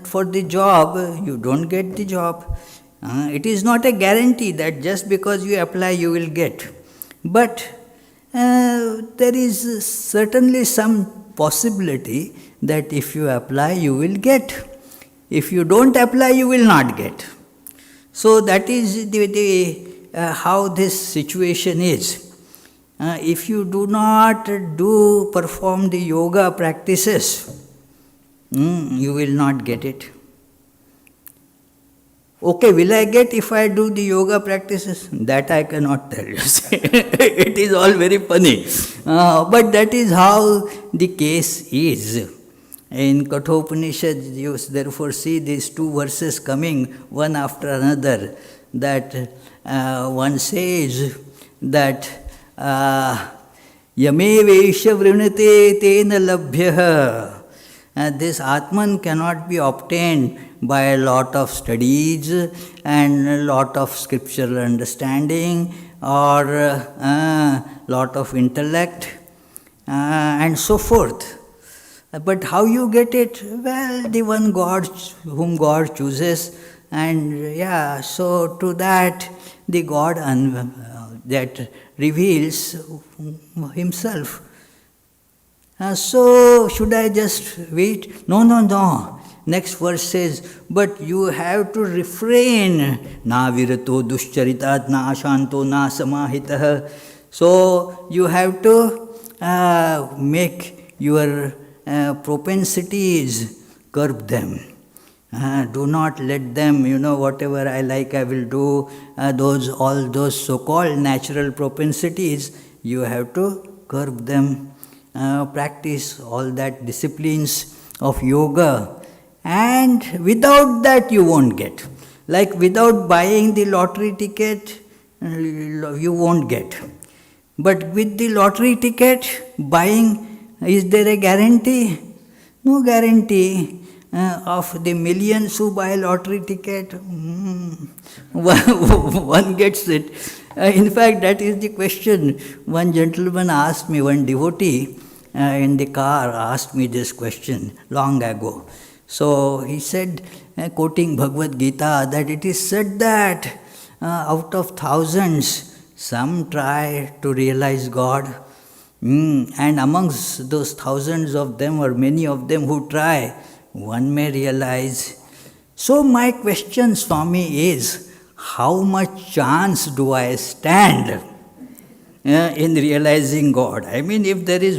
A: for the job, you don't get the job. It is not a guarantee that just because you apply, you will get. But there is certainly some possibility that if you apply, you will get. If you don't apply, you will not get. So that is how this situation is. If you do not perform the yoga practices, you will not get it. Okay, will I get if I do the yoga practices? That I cannot tell you. It is all very funny. But that is how the case is. In Kathopanishad, you therefore see these two verses coming one after another, that one says that Yame Vesha Vrinate Tena Labhyaha. This Atman cannot be obtained by a lot of studies and a lot of scriptural understanding or a lot of intellect and so forth. But how you get it? Well, the one God whom God chooses, and so to that the God that reveals himself. So should I just wait? No. Next verse says, but you have to refrain. Na virato duscharitat na ashanto na samahitah. So you have to make your propensities, curb them. Do not let them, whatever I like I will do. All those so-called natural propensities, you have to curb them. Practice all that disciplines of yoga, and without that you won't get. Like without buying the lottery ticket, you won't get. But with the lottery ticket, buying, is there a guarantee? No guarantee. Of the millions who buy lottery ticket, one gets it. In fact, that is the question. One gentleman asked me, one devotee in the car asked me this question long ago. So he said, quoting Bhagavad Gita, that it is said that out of thousands, some try to realize God. And amongst those thousands of them, or many of them who try, one may realize. So my question, Swami, is, how much chance do I stand in realizing God? I mean, if there is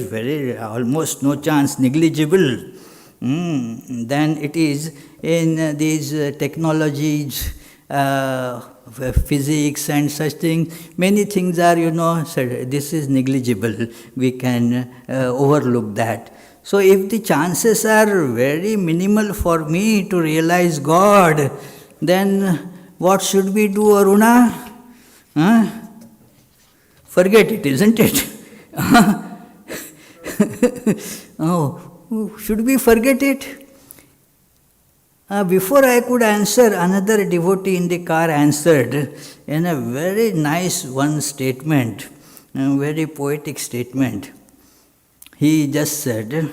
A: almost no chance, negligible, then it is in these technologies, physics and such things. Many things are, this is negligible. We can overlook that. So if the chances are very minimal for me to realize God, then what should we do, Aruna? Forget it, isn't it? Oh, should we forget it? Before I could answer, another devotee in the car answered in a very nice one statement, a very poetic statement. He just said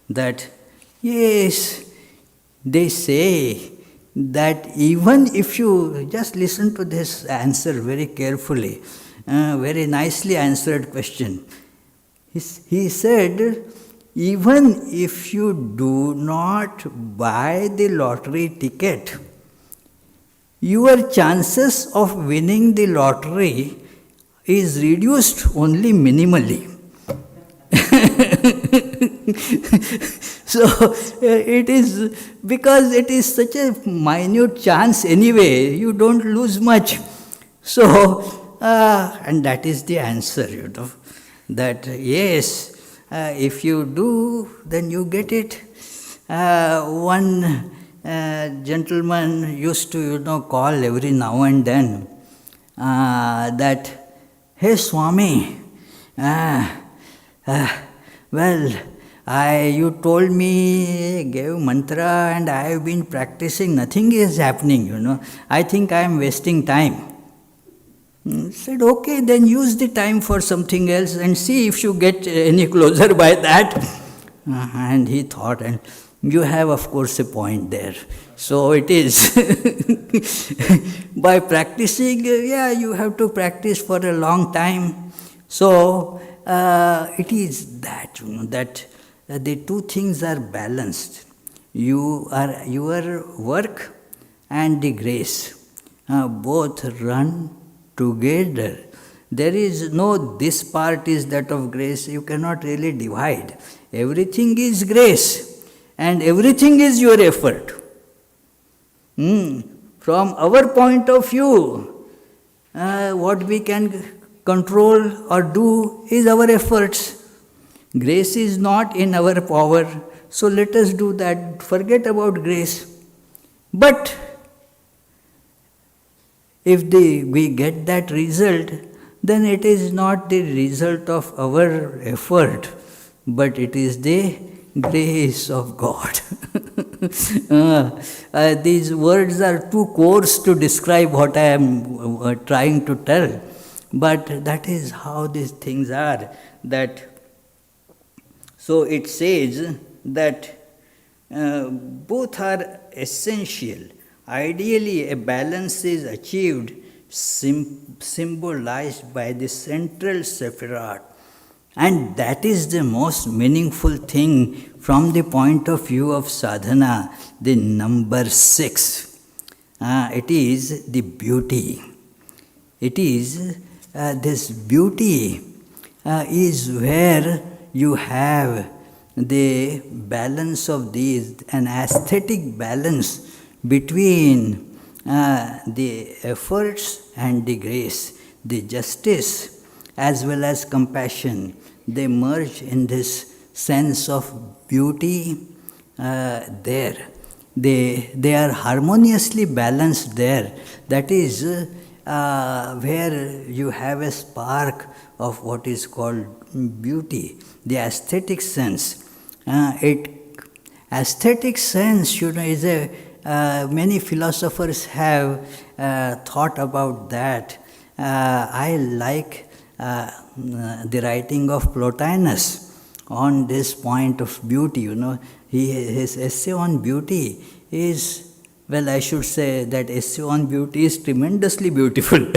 A: that, yes, they say that even if you just listen to this answer very carefully, very nicely answered question. He said, even if you do not buy the lottery ticket, your chances of winning the lottery is reduced only minimally. So it is, because it is such a minute chance anyway, you don't lose much. So, and that is the answer, that yes, if you do, then you get it. One gentleman used to, call every now and then that, hey Swami, well, you told me, gave mantra, and I have been practicing, nothing is happening, I think I am wasting time. Said, okay, then use the time for something else and see if you get any closer by that. And he thought, and you have, of course, a point there. So it is. By practicing, you have to practice for a long time. So it is that, that the two things are balanced. Your work and the grace both run together. There is no this part is that of grace, you cannot really divide. Everything is grace and everything is your effort. From our point of view, what we can control or do is our efforts. Grace is not in our power, so let us do that. Forget about grace. But if we get that result, then it is not the result of our effort, but it is the grace of God. These words are too coarse to describe what I am trying to tell, but that is how these things are. So it says that both are essential. Ideally, a balance is achieved, symbolized by the central Sephirat. And that is the most meaningful thing from the point of view of sadhana, the number 6. It is the beauty. It is this beauty is where you have the balance of these, an aesthetic balance between the efforts and the grace, the justice as well as compassion. They merge in this sense of beauty there. They are harmoniously balanced there. That is where you have a spark of what is called beauty, the aesthetic sense. Aesthetic sense, is a many philosophers have thought about that. I like the writing of Plotinus on this point of beauty. His essay on beauty is, well, I should say that essay on beauty is tremendously beautiful.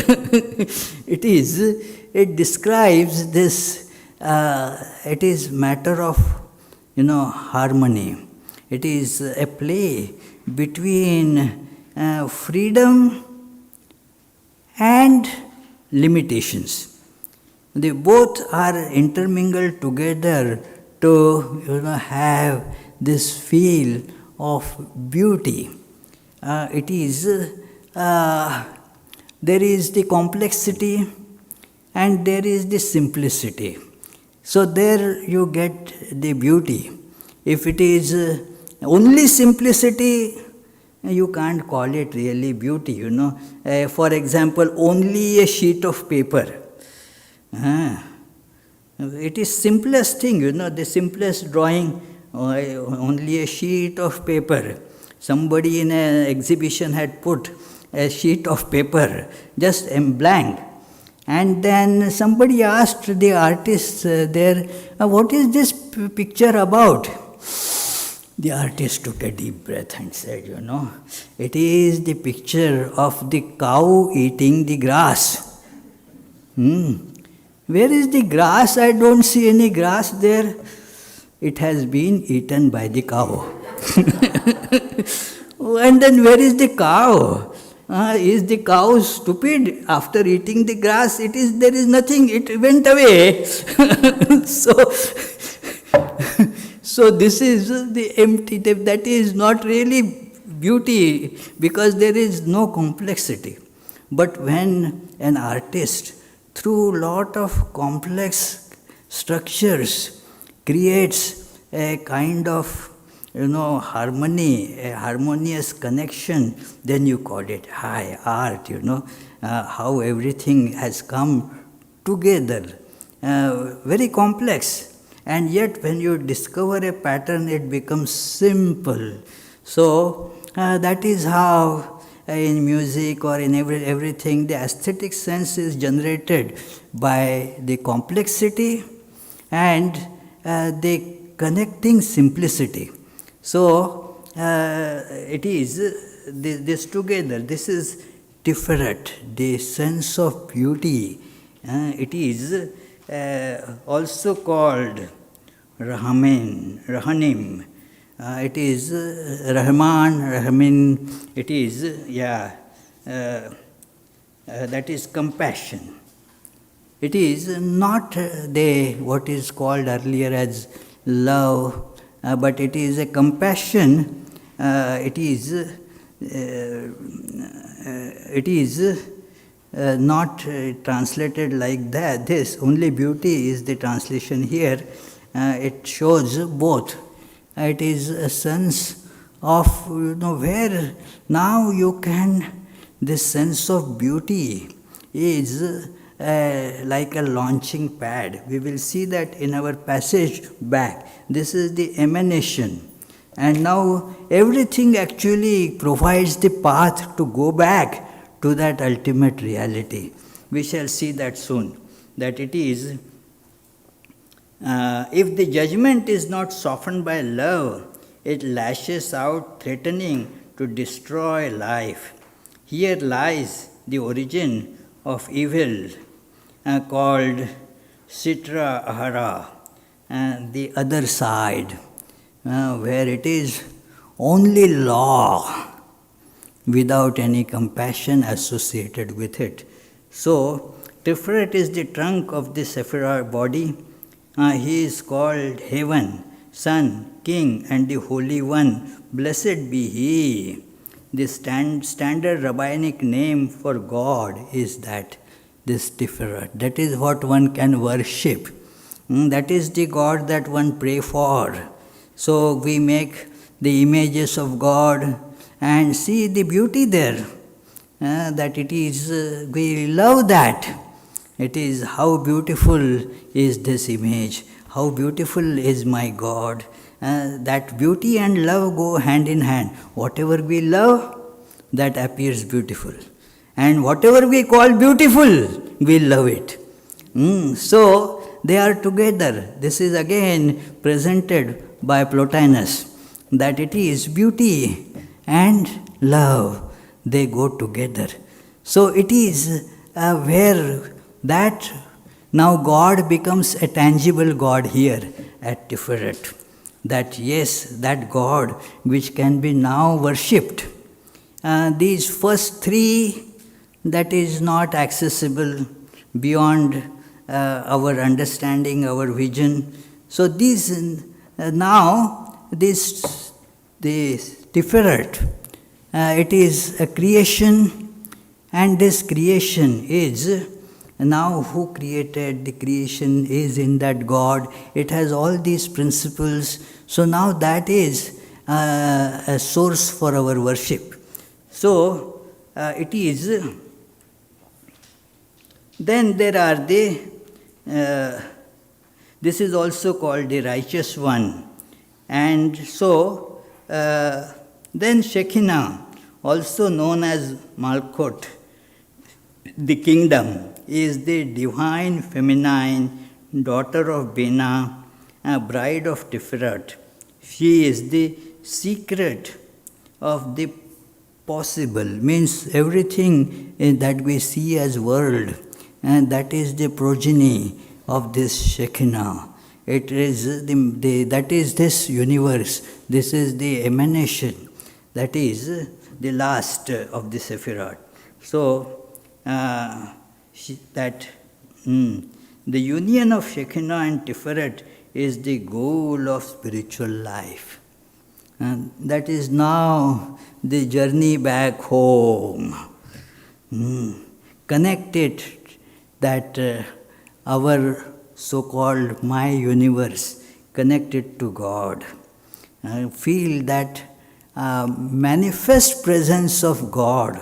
A: It describes this, it is matter of, harmony. It is a play between freedom and limitations. They both are intermingled together to have this feel of beauty. There is the complexity and there is the simplicity. So there you get the beauty. If it is only simplicity, you can't call it really beauty, For example, only a sheet of paper. It is simplest thing, the simplest drawing, only a sheet of paper. Somebody in an exhibition had put a sheet of paper, just blank. And then somebody asked the artist there, what is this picture about? The artist took a deep breath and said, it is the picture of the cow eating the grass. Where is the grass? I don't see any grass there. It has been eaten by the cow. And then where is the cow? Is the cow stupid after eating the grass? There is nothing, it went away. So this is the empty, that is not really beauty because there is no complexity. But when an artist, through lot of complex structures, creates a kind of harmony, a harmonious connection, then you call it high art, how everything has come together, very complex. And yet when you discover a pattern, it becomes simple. So that is how in music or in everything, the aesthetic sense is generated by the complexity and the connecting simplicity. So it is this together. This is Tiferet, the sense of beauty. It is also called Rahanim. It is Rahman, Rahamin. It is, that is compassion. It is not what is called earlier as love, but it is a compassion. It is not translated like that. This only beauty is the translation here. It shows both. It is a sense of where now you can. This sense of beauty is like a launching pad. We will see that in our passage back. This is the emanation. And now everything actually provides the path to go back to that ultimate reality. We shall see that soon. That it is, if the judgment is not softened by love, it lashes out threatening to destroy life. Here lies the origin of evil, called Sitra Ahara, the other side, where it is only law without any compassion associated with it. So, Tiferet is the trunk of the Sephirah body. He is called Heaven, Son, King, and the Holy One. Blessed be He. The standard rabbinic name for God is that, this Tiferet. That is what one can worship. That is the God that one pray for. So we make the images of God and see the beauty there. That it is, we love that. It is how beautiful is this image, how beautiful is my God. That beauty and love go hand in hand. Whatever we love, that appears beautiful. And whatever we call beautiful, we love it. So they are together. This is again presented by Plotinus, that it is beauty and love, they go together. So it is where that now God becomes a tangible God here at Tiferet. That yes, that God which can be now worshipped. These first three, that is not accessible beyond our understanding, our vision. So these now, this Tiferet, it is a creation, and this creation is now who created the creation is in that God. It has all these principles. So now that is a source for our worship. So it is. Then there are the, this is also called the righteous one. And so then Shekinah, also known as Malkut, the kingdom, is the divine feminine daughter of Bina, a bride of Tiferet. She is the secret of the possible, means everything that we see as world, and that is the progeny of this Shekinah. It is that is this universe. This is the emanation. That is the last of the Sephirot. So the union of Shekinah and Tiferet is the goal of spiritual life. And that is now the journey back home. Connected that our so-called my universe, connected to God. Feel that manifest presence of God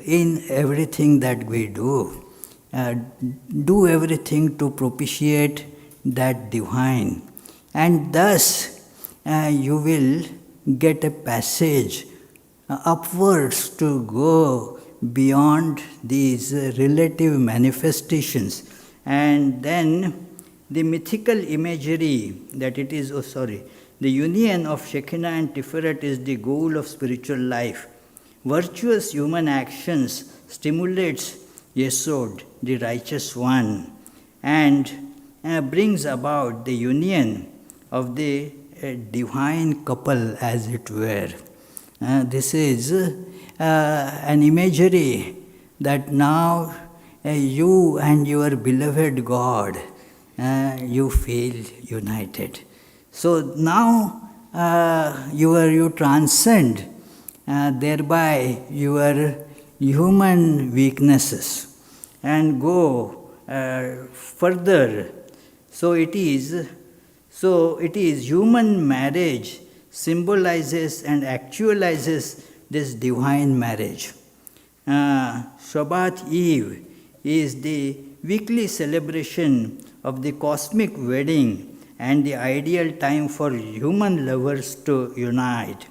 A: in everything that we do. Do everything to propitiate that divine. And thus you will get a passage upwards to go beyond these relative manifestations. And then the mythical imagery that it is, the union of Shekinah and Tiferet is the goal of spiritual life. Virtuous human actions stimulates Yesod, the righteous one, and brings about the union of the divine couple, as it were. This is an imagery that now you and your beloved God, you feel united. So now you transcend thereby your human weaknesses and go further. So it is human marriage symbolizes and actualizes this divine marriage. Shabbat Eve is the weekly celebration of the cosmic wedding and the ideal time for human lovers to unite.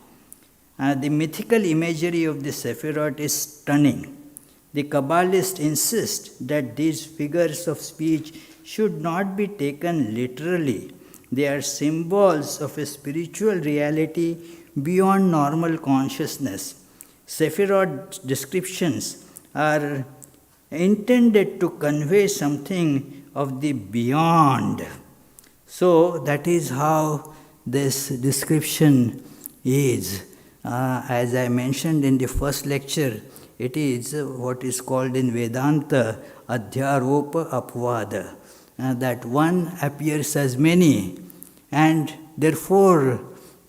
A: The mythical imagery of the Sephirot is stunning. The Kabbalists insist that these figures of speech should not be taken literally. They are symbols of a spiritual reality beyond normal consciousness. Sephirot descriptions are intended to convey something of the beyond. So that is how this description is. As I mentioned in the first lecture, it is what is called in Vedanta Adhyaropa Apvada, that one appears as many, and therefore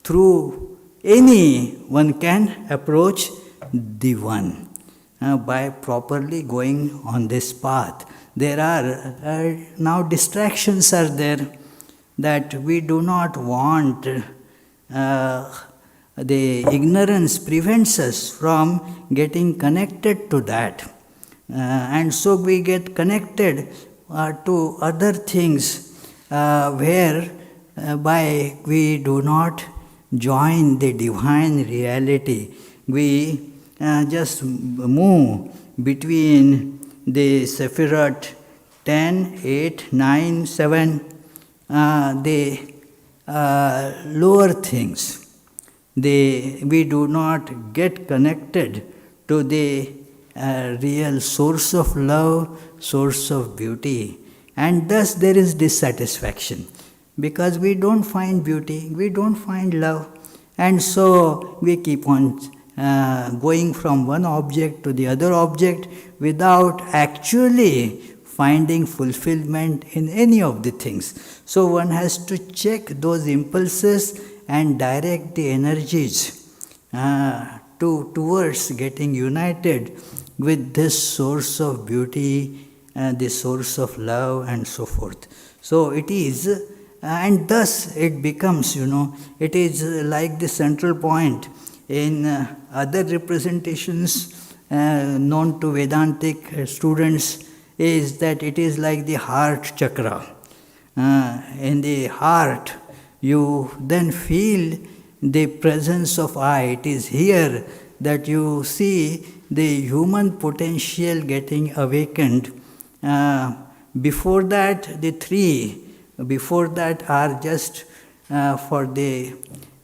A: through any one can approach the one by properly going on this path. There are now distractions are there that we do not want. The ignorance prevents us from getting connected to that. And so we get connected to other things whereby we do not join the divine reality. We just move between the Sephirot 10, 8, 9, 7, the lower things. We do not get connected to the real source of love, source of beauty. And thus there is dissatisfaction. Because we don't find beauty, we don't find love. And so we keep on going from one object to the other object without actually finding fulfillment in any of the things. So one has to check those impulses and direct the energies towards getting united with this source of beauty, the source of love, and so forth. So it is, and thus it becomes, it is like the central point in other representations known to Vedantic students, is that it is like the heart chakra. In the heart, you then feel the presence of I. It is here that you see the human potential getting awakened. Before that, the three, before that are just for the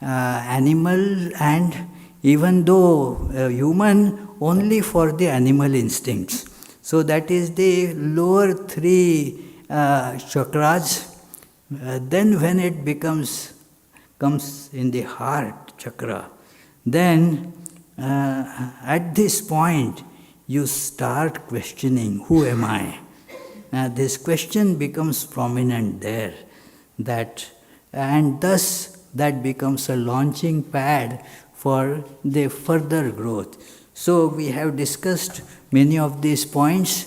A: animal, and even though human, only for the animal instincts. So that is the lower three chakras. Then when it comes in the heart chakra, then at this point you start questioning, who am I? This question becomes prominent there, and thus that becomes a launching pad for the further growth. So we have discussed many of these points,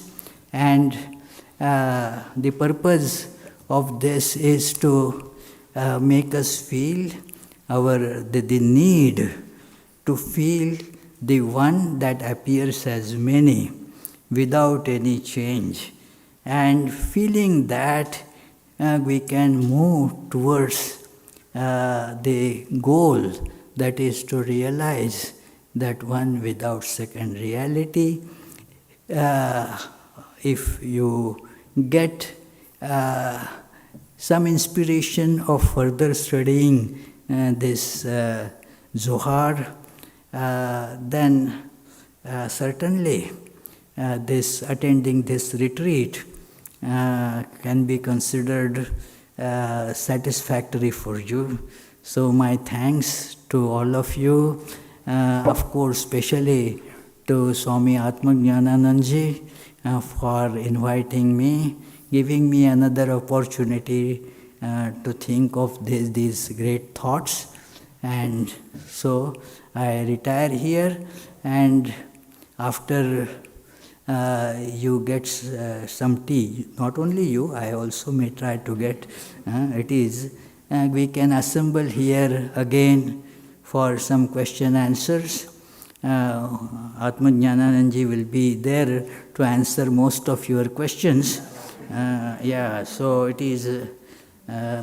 A: and the purpose of this is to make us feel the need to feel the one that appears as many without any change. And feeling that we can move towards the goal, that is to realize that one without second reality. If you get some inspiration of further studying this Zohar, then certainly attending this retreat can be considered satisfactory for you. So my thanks to all of you, of course, especially to Swami Atmajnanandaji for inviting me, giving me another opportunity to think of these great thoughts. And so I retire here, and after you get some tea, not only you, I also may try to get, we can assemble here again for some question answers. Atmajnanananji will be there to answer most of your questions. So it is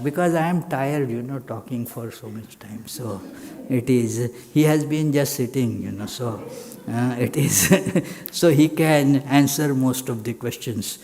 A: because I am tired, talking for so much time. So it is, he has been just sitting, so it is, so he can answer most of the questions.